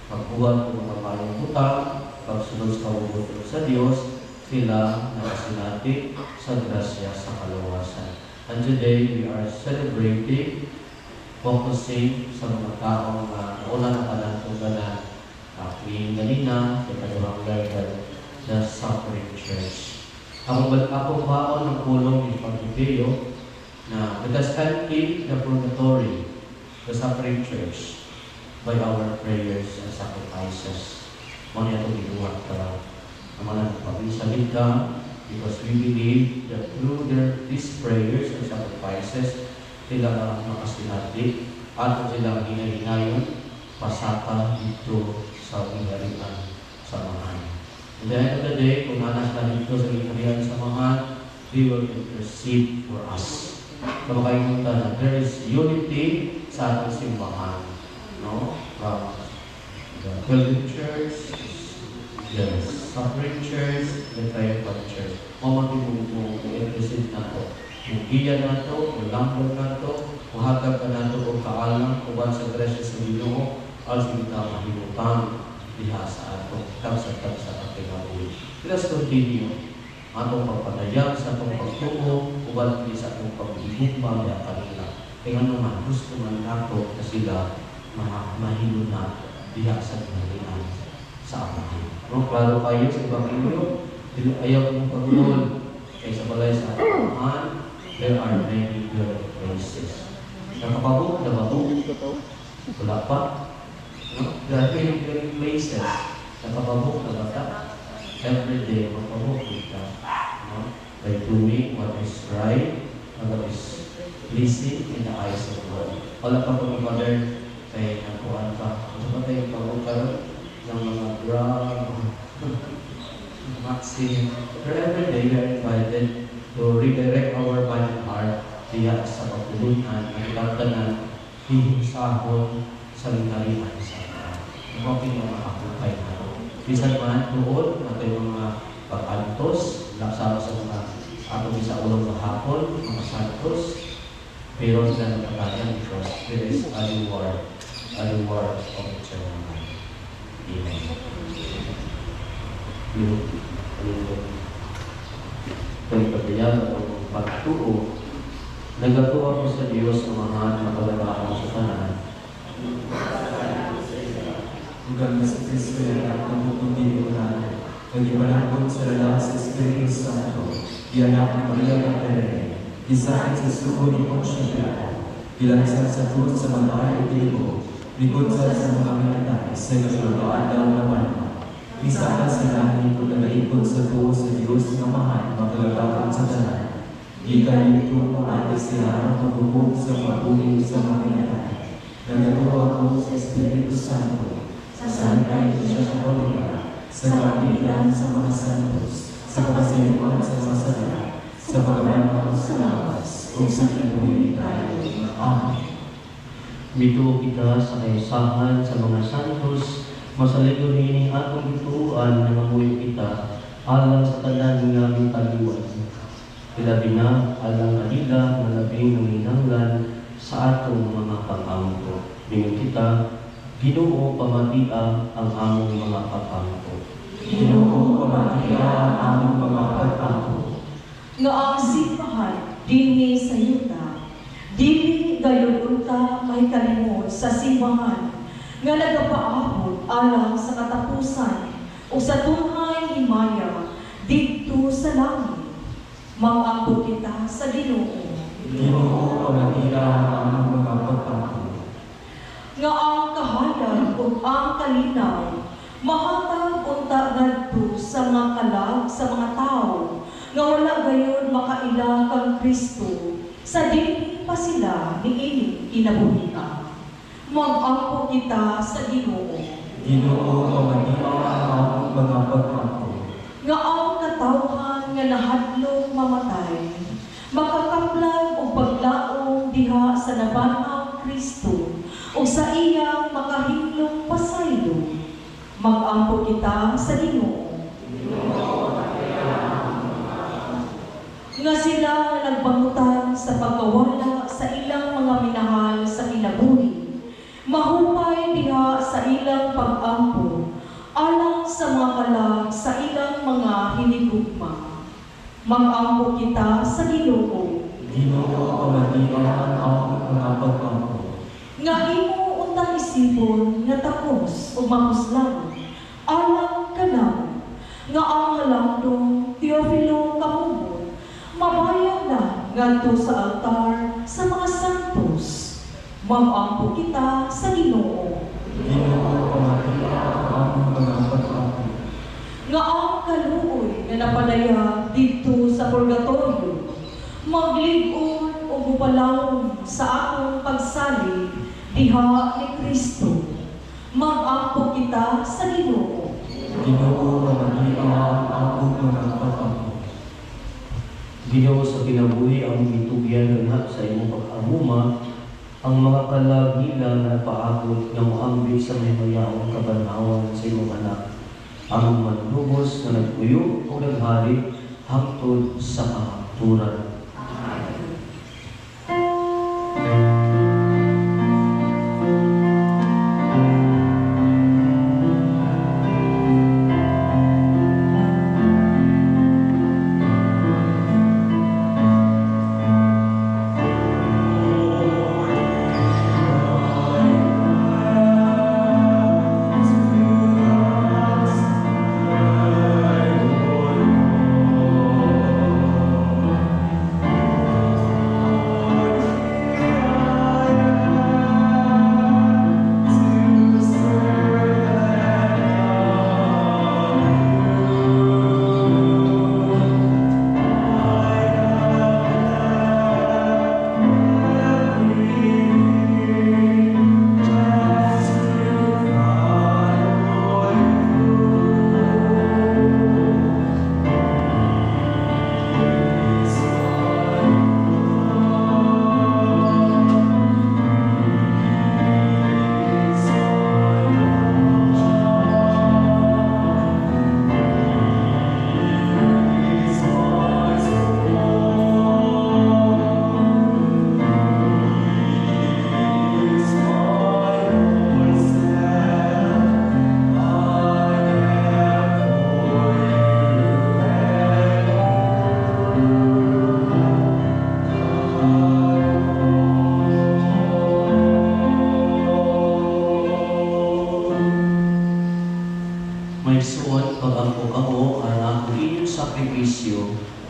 pagbuhat ng mga mayong utang, pagsunod sa kabubuton sa Dios, sila nakasinati sa grasya sa kaluwasan. And today we are celebrating, focusing sa mga taong nauna na kalantuganan. Ni ganina, sa kaduhang level, the Sacred Church. Akong baon ng pulong ni Pagpipeo na nag-scanty the purgatory, the Sacred Church, by our prayers and sacrifices. Muna ito ginuwag ka naman ang pag-isalit ka, because we believe that through these prayers and sacrifices, sila makasinati at sila hinahinayon pasaka dito sa ingarian samahan. At the end of the day, kung nanas na dito sa ingarian samahan, they will intercede for us. So makalimutan na there is unity sa ating simbahan. No? From the Pilgrim Church, the Sacred Church, the Triumphant Church. Mamatin mo i-intercede na ito. Kung iya na ito, kung lambot na ito, kung hatag ka na ito, kung kaalang, kung sa grasya sa Ginoo, alas kita mahimutang diha sa atong tagsa-tagsa at kinabuhi. Let us continue atong pagpadayag sa atong pagtuo, uban sa atong pag-ibugma niya kanila. Kaya naman, gusto man nato na sila mahimuna diha sa kinabuhi sa amahan. No? Klaro kayo sa Ebanghelyo, ayaw mong pagulol. Kaya sa balay sa atong amahan, there are many good places. Nakapagod, nabagod. Wala pa. No? There are many good places. Nakapagod na bata. Every day, makapagod kita. No? By doing what is right and what is pleasing in the eyes of God. Wala ka po ng mother, kaya nakuhaan ka. Ano ba tayo pagkaroon ng mga drug, vaccine? But every day, we are invited to redirect our mind and heart diya sa pagtulunan at ilantanan hihusahon sa linarihan sa atin. Ang aking mga akupay na. Bisan man doon, at yung mga pag-antos, laksara sa mga atong sa ulong kahapon, mga santos, pero sila nagpagkanya because there is a reward of eternal life. Amen. Pagpapayag at pagtuo, nagatuwa ko sa Diyos ang mga nakalagaan sa tanan. Hanggang sa Kristo yan at namutundi ko na nag-ibalangkot sa lalang sa Espiritu Santo, iyanak ni Maria Magdalena, isakit sa suko ni Poncio Pilato, ilansan sa krus sa mga ayutigo, ligod sa mga minatay sa nagluloan daw naman. Isaka sa langit o nagaikot sa tuo sa Diyos na mahal, magalagawan sa tanan. Ikan ito kung ate siya ang pagubog sa mabuhay sa mga minatay. Nagatuwa ko sa Espiritu Santo, sa Santa Iglesia Católica, sa kapilan sa mga santos, sa kapasinuan sa mga sala, sa pagmamahal sa lakas, kung sa kinuhin tayo. Amen. Bituo kita sa kaisahan sa mga santos, masaligon hining atong bituan na mamuyo kita, alang sa tanan nga aming taliwan. Ilabi na alang kanila nga labing nanginanglan sa atong mga pag-ampo. Ningon kita, Ginoo pamatia ang among mga pag-ampo. Ginoo pamatia ang among mga pag-ampo. Nga ang simbahan dinhi sa yuta, dili gayon unta may kalimot sa simbahan nga nagapaabot alang sa katapusan o sa tunay himaya didto sa langit. Mag-ampo kita sa Ginoo. Ginoo pamatia ang among mga pag-ampo. Nga ang kahayan o ang kalinaw mahatag unta ngadto sa mga kalag sa mga tao nga wala gayon makaila kang Kristo sa dili pa sila niini kinabuhian. Mag-ampo kita sa Ginoo. Ginoo pamatia ang among mga pag-ampo. Nga ang katawhan nga nahadlong mamatay makakaplag o paglaong diha sa nabanang Kristo o sa iyang makahinlong pasaylo. Mag-ampo kita sa Ginoo. Nga sila nga nagbangutan sa pagkawala sa ilang mga minahal sa kinabuhi, mahupay diha sa ilang pag-ampo, alang sa mga kalag sa ilang mga hinigugma. Mag-ampo kita sa Ginoo. Ginoo pamatia ang among mga pag-ampo. Nga imo untang isipon nga tapos o mapuslan, alang kanaw, nga ang halandong Teofilo kamubot, mabayang na ngadto sa altar sa mga santos. Mag-ampo kita sa Ginoo. Ginoo pamatia ang among mga pag-ampo. Nga ang kaluoy nga napadaya dito sa purgatorio, maglig-on o gupalawon sa akong pagsalig diha ni Kristo. Mag-ampo kita sa Ginoo. Ginoo pamatia ang among mga pag-ampo. Ginoo sa kinabuhi ang mitugyan na sa imong pag-amuma, ang mga kalag nila na paabot nga moambit sa may mayaong kabanhawan sa imong anak, ang manlubos na nagpuyo o naghari hangtod sa kahapturan.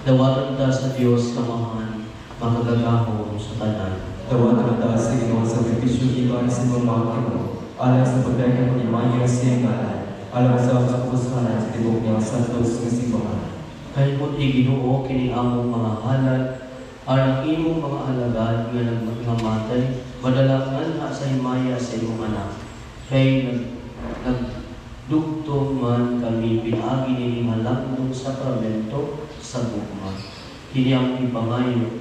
Dawatan ta sa Dios kamahan, makagagahom sa tanan. Dawatan ta sa Ginoo sa sakripisyo iban sa mga Ginoo, alang sa pagdagan ng imaya sa iyang ngalan, alang sa kapusanan sa tibok niyang santos ng simbahan. Kay puti Ginoo kini among mga halad, alang imong mga alagad nga nagmamatay, madalangan na sa himaya sa imong anak. Kay nagdugtong man kami pinagi ni halangdong sakramento sa bukma. Kini ang ipamayo,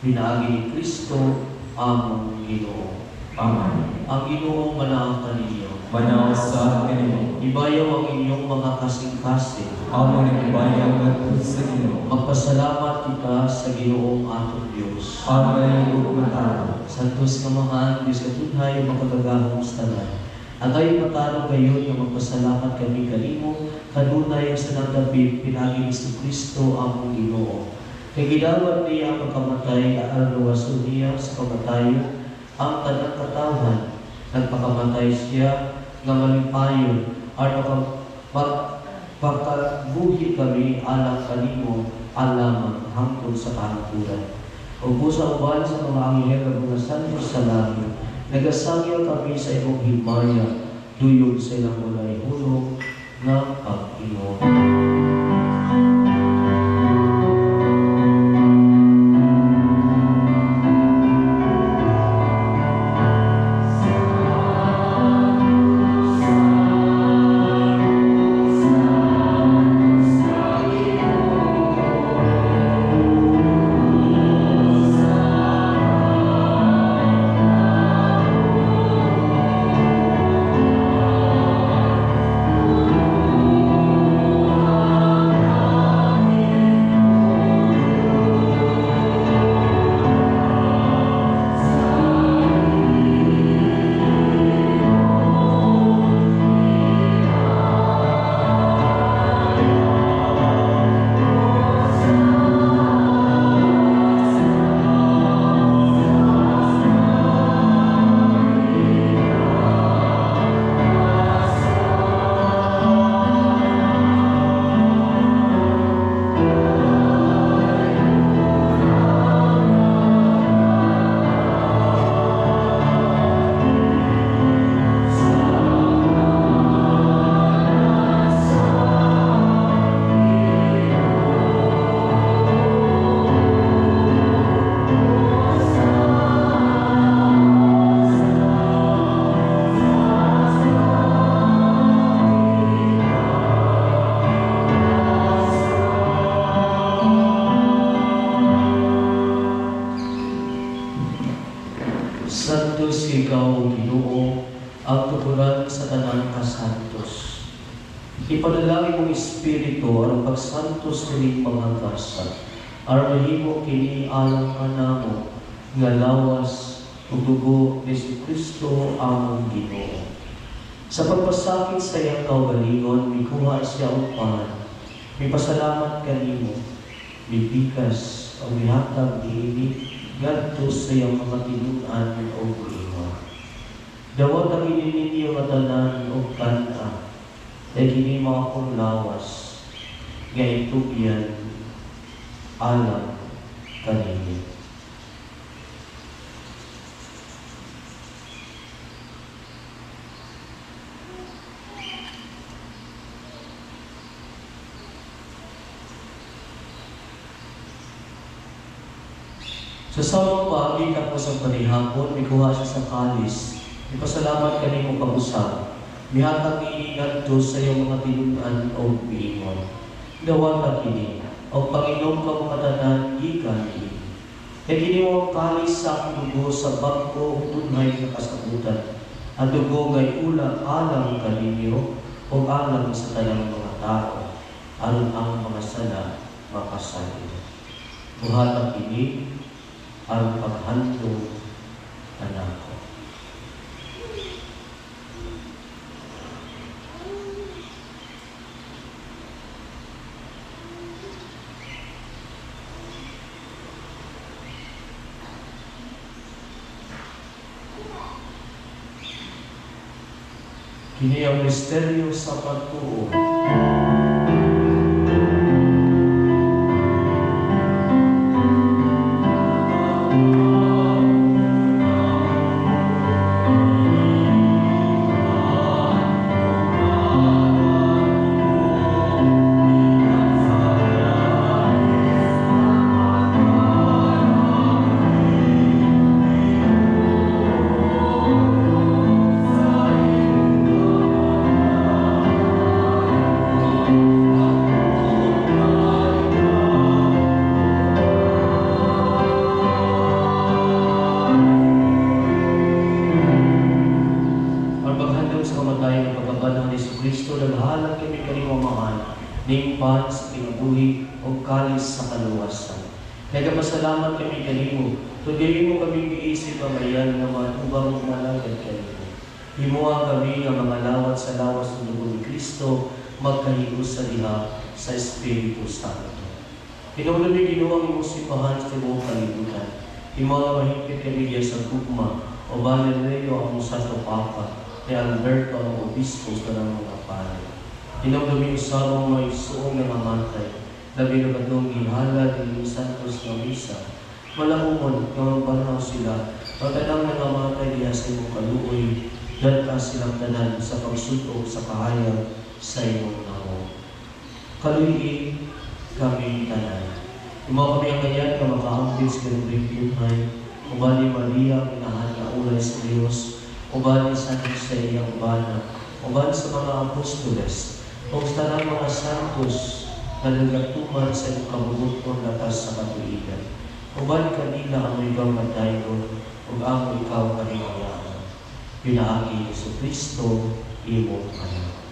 pinagi ni Kristo among Ginoo. Amen. Ang Ginoong manaang kaninyo. Manaw sa kanimo. Ibayaw ang inyong mga kasing-kasing. Amo ng bayan at sa Ginoo. Magpasalamat kita sa Ginoong atong Diyos. Amay ug matao. Santos nga mahal, Diyos katunhay, makagagahong sa tanan. Agay matalo kayo nga magpasalamat kami kanimo, kanunay sa nagdapit pinagi ni Kristo among Ginoo. Kay gidawat niya ang pagkamatay, aarawason niya sa kamatayon, ang tanang katawan, nagpakamatay siya, nga malipayon, at pagkabuhi kami alang kanimo, alamang hangtod sa kahanturan. O sa uban sa mga anghel ng mga santos sa langit, nagasangil kami sa imong himaya, duyod sa ilang walay hulog na Pag-Inoon. Santos ikaw, Ginoo, ang tuguran sa tanan kasantos. Ipadalangin mong Espiritu ang pagsantos kini panghagasa, aron mahimo kini alang kanamo nga lawas ug dugo ni Kristo among Ginoo. Sa pagpasakit sa iyang kaugalingon, mikuha siya upan, mipasalamat kanimo, bibikas ang mihatag niini ngadto sa iyang mga tinunan o iwa. Dawat ang inininyo matanan o kanta, ay kini mga kong lawas, nga itubyan alam kanini. Sa samang paagi ka po sa panihapon, mikuha siya sa kalis. Ipasalamat kanimo pag-usap. Mihatag iingat to sa iyong mga tinunan o piingon. Dawat kini, o Panginoon ka mga tanan, ikan ini. Kaya kini mo kalis sa akong dugo sa bangko o tunay na kasabutan. Ang dugo ngay ulang alam kaninyo o alam sa talang mga tao. Aron ang mga sala makasalit. Buhatag ini, ang paghandong anak ko. Kini ang misteryo sa pagtuo. tayo ng pagkabanang ni Kristo, naghahanap kami kalimamahan, ningpan sa kinabuhi o kalis sa kaluwasan. Nagpasalamat kami kanimo, tuloy mo kami giisip ang ayan na matubang malagad kanimo. Himuha kami nga mga lawat sa lawas ng dugo ni Kristo, magkahigos sa diha sa Espiritu Santo. Pinaulo ni Ginoo ang imong sipahan sa tibuok kalibutan. Himuha mahigpit kami diya sa gugma, o Valerio ang Santo Papa, ni Alberto ang Obispo sa ng mga pari. Hinamdami usabang may suong na mamatay, labi na katong gihalad ni Santos na Misa. Malahumon, ngawang panaw sila, pagkadang nangamatay diya sa imong kaluoy, dahil silang tanan sa pagsuto sa kahayag sa imong namo. Kaluyin kami tanan. Imaw kami ang ganyan na makaambis ng Bibiyuhay, ubali Maria, inahan na ulay sa Diyos, ubali San Jose ang bana, ubali sa mga apostoles, o sa tanang mga santos na nagatuman sa iyong kabubuton lakas sa katuligan. Ubali kanila ang ibang madayon, ug ang ikaw kaniyayaan. Pinaagi Yesu Kristo, imo anak.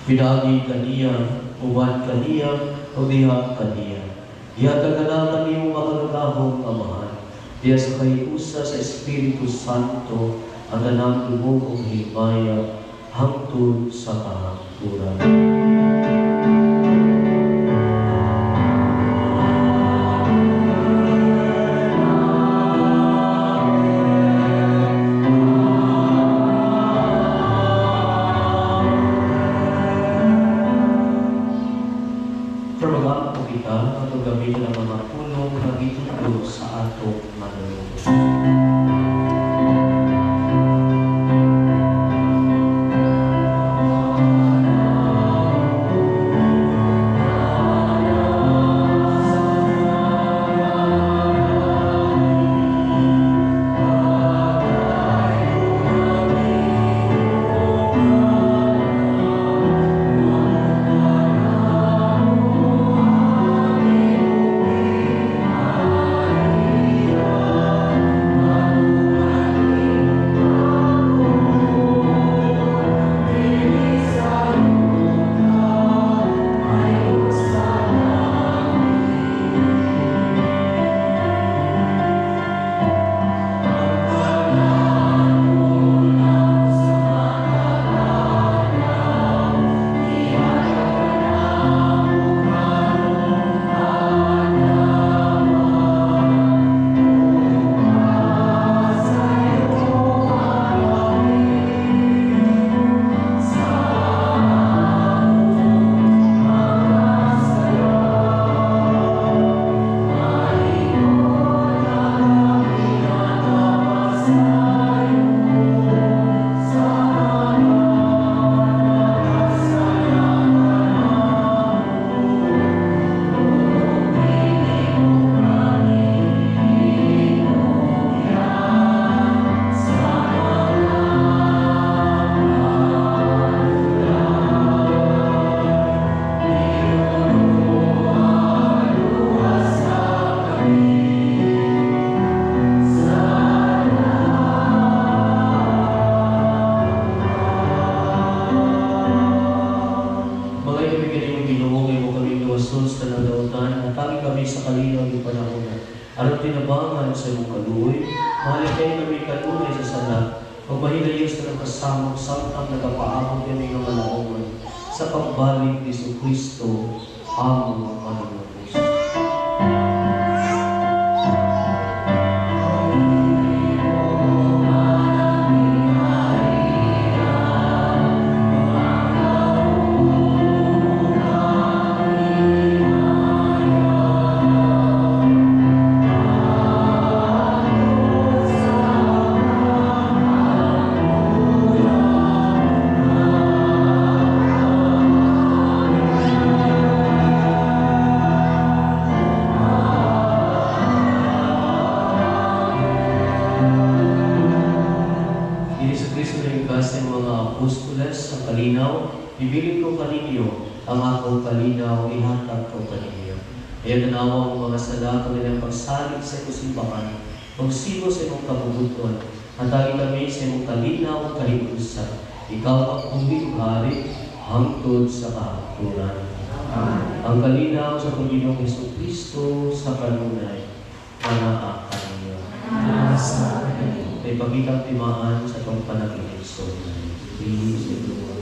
Pinaagi kaniya, uban kaniya, o diha kaniya. Ihataganakan niyo makalagahong amahan. Diya sa kahiusa sa Espiritu Santo, ang tanang lumubong himaya, hangtod sa kahangturan. Gamitin ang mga pulong na gituto sa atong manunod. tinabangan sa iyong kaluoy, mahalagay kami kanunay sa sana, pagmahilayos na nagkasamang samtang nagapaabot kami ng malaoman sa pagbalik ni Kristo, among Panginoon. Bibilin ko kaninyo ang akong kalinaw, ihatag ko kaninyo. Kaya tanawa ang mga sala kanilang pagsalit sa kusimbahan, magsigo sa imong kabubuton, Hatagi kami sa imong kalinaw kahimusan. Ikaw ang kubing hari hangtod sa kahaptunan. Ang kalinaw sa Panginoong Jesucristo sa kanunay, manaa kaniya. May pagkitang timaan sa itong panaginip so. Please, everyone.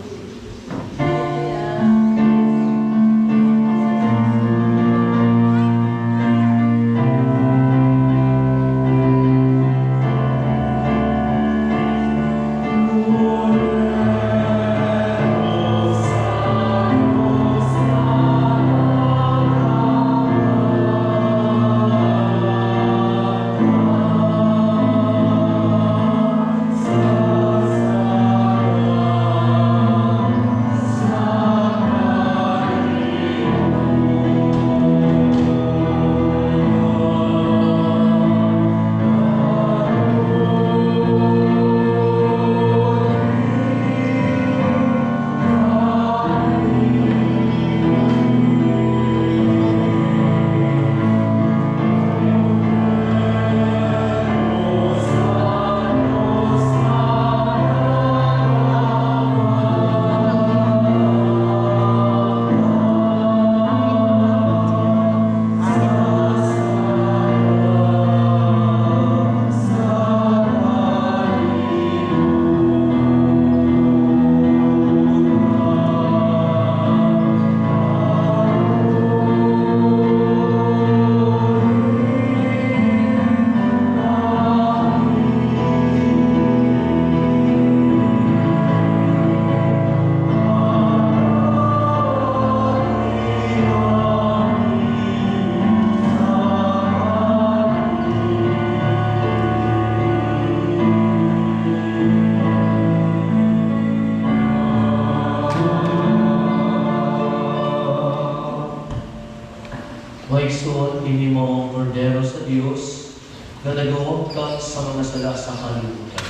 Maigsoon ini mo kordero sa Diyos na nagawag ka sa mga sala sa kalibutan.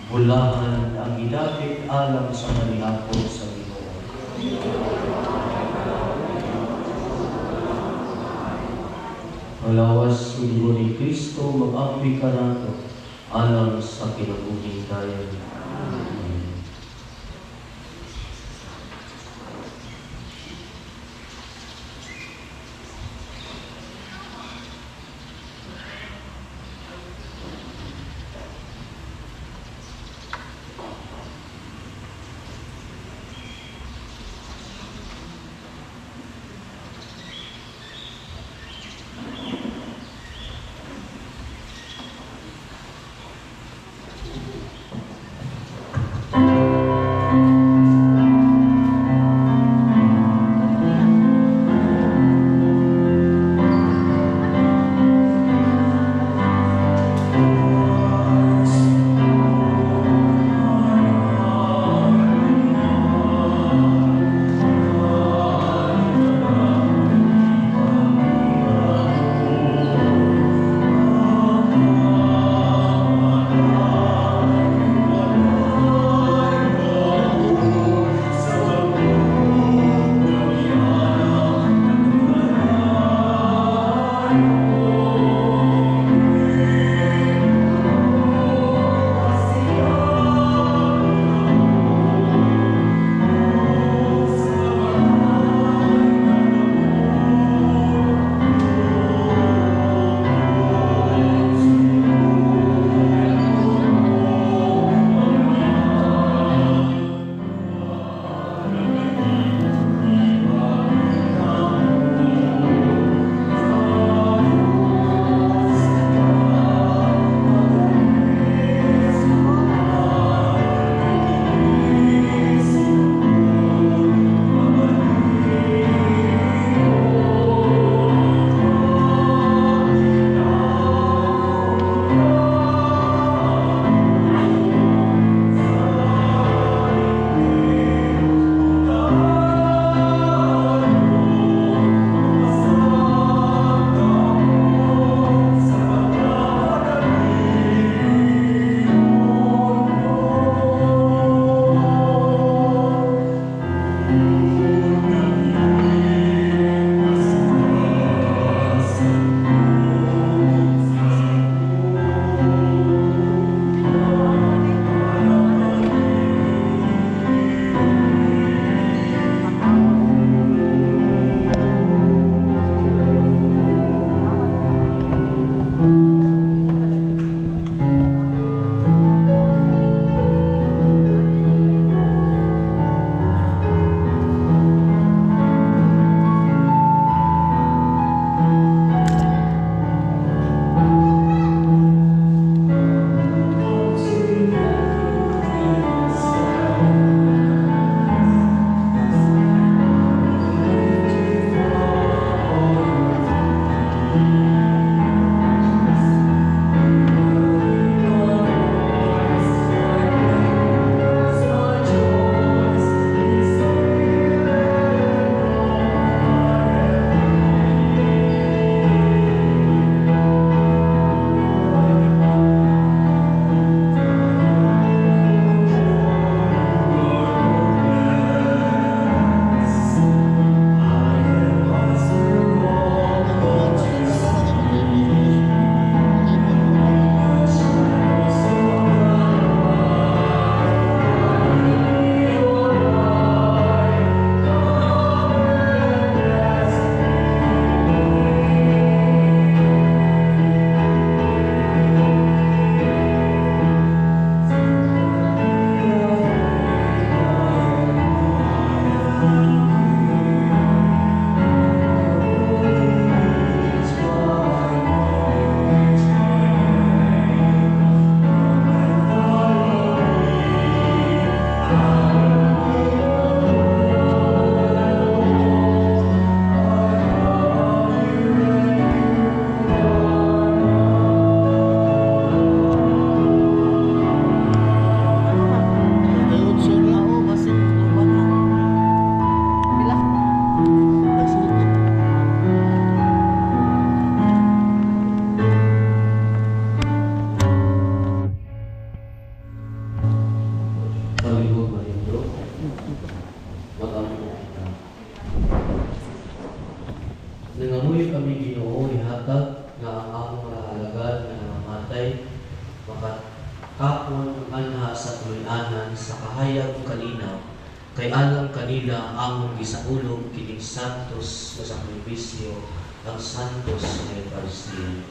Bulahan ang idapit alam sa manihapon sa Ginoo. Ang lawas sugo ni Kristo mag-ampi ka nato alam sa kinabuhing dayan. kaluyanan sa kahayag kalinaw, kay alam kanila ang gisaulog kining santos sa sakripisyo, ang santos nga Eucharistia.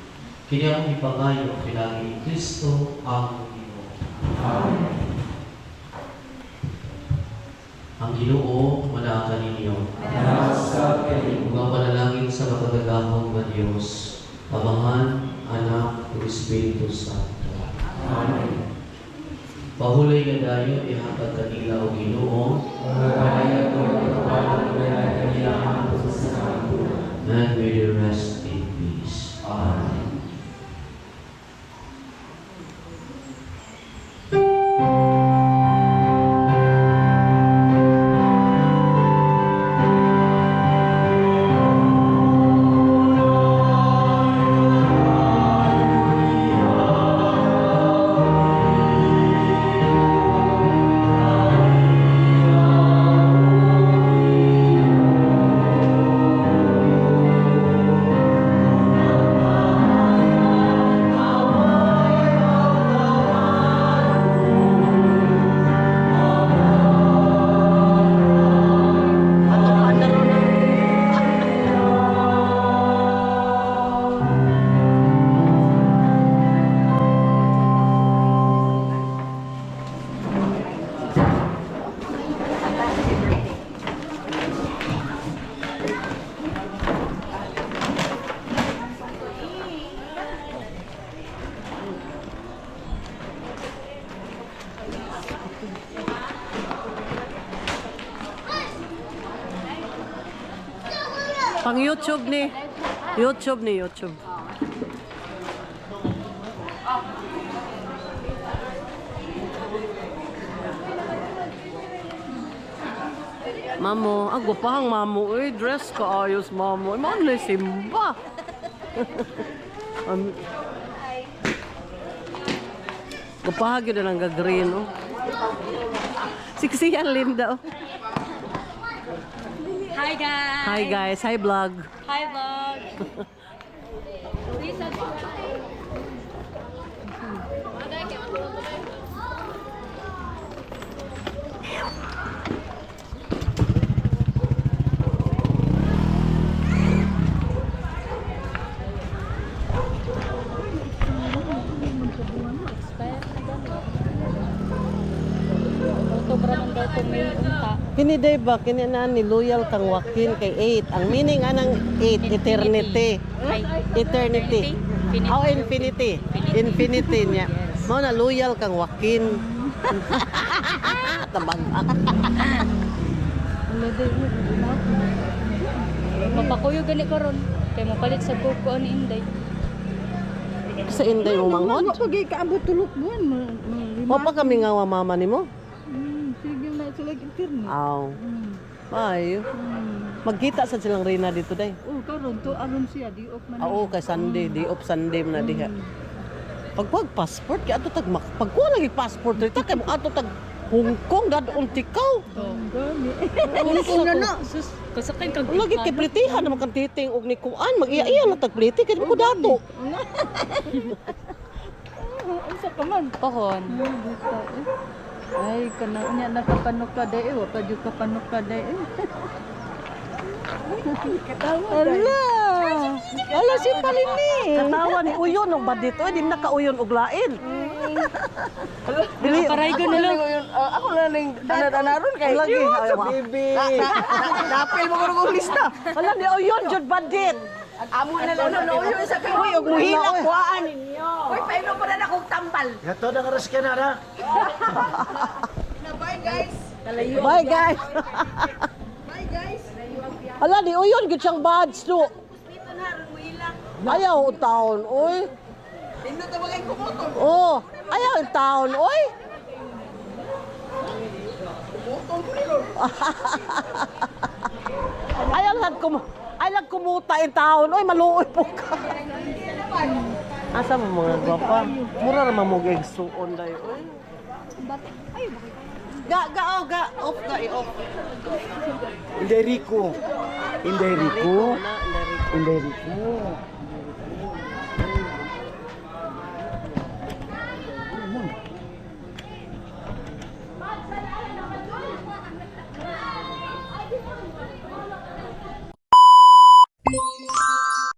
Kini ang ipangayo pinagi ni Kristo ang Ginoo. Ang Ginoo manaakan ninyo. Mga panalangin sa makagagahong nga Diyos, Amahan, Anak, ug Espiritu Santo. Amen. Pahulay nga dayo ihatag kanila o Ginoo, and may they rest in peace. Amen. Pang YouTube ni. YouTube ni, YouTube. Mamo, ako pa ang mamo. Dress ka ayos, mamo. Mamo na simba. Kapahagi na lang ga-green, oh. Siksi yan, Linda, oh. Hi guys! Hi guys, hi vlog. Hi vlog! Kini day ba kini na ni loyal kang wakin kay 8. Ang meaning anang 8 eternity. Eternity. Oh, infinity. Infinity niya. Mao na loyal kang wakin. Tabang. Mapakuyo gani karon kay mapalit sa kuko ni Inday. Sa Inday mo manghod. Pagay kaabot tulok buwan Mo pa kami nga wa mama nimo. sige na sila internet. Aw. Ay. Magkita sa silang Rina dito day. Oh karon to aron siya di ok man. Oo, kay Sunday, di off Sunday man na diha. Pag passport kay ato tag pagkuha lagi passport dito kay mo ato tag Hong Kong dadon tikaw. Gani. Hong Kong na na. Sus, kasakay kag Lagi kay plitihan naman kang titing og ni kuan mag-iya-iya na tag pliti kay mo dato. Unsa ka man? Pohon. Ay kana unya nakapanok ka dai wa pa jud kapanok ka dai. Ala. Ala si Palini. Katawa ni uyon og badit oy di na kauyon og lain. Dili Paraygo na lang. Ako na ning tanad-anaron kay lagi sa ayaw. bibi. Napil mo ko lista. Hala ni uyon jud badit. Amo na lang no yo sa kay og muhila kuan ninyo. Oy paino pa na akong tambal. Yato na karas ka na na. Bye guys. Bye guys. Bye guys. Hala ni uyon gid siyang badge do. Dito na ron muhila. Ayaw taon oy. Dino ta bagay kumoto. Oh, ayaw taon oy. Ayaw kumuta in taon oy maluoy po ka. Asa mo mga gwapa? Mura ra mo gigsuon day oy. Ga off ka i-off. Inderico. Inderico. Na, Enrico. Inderico.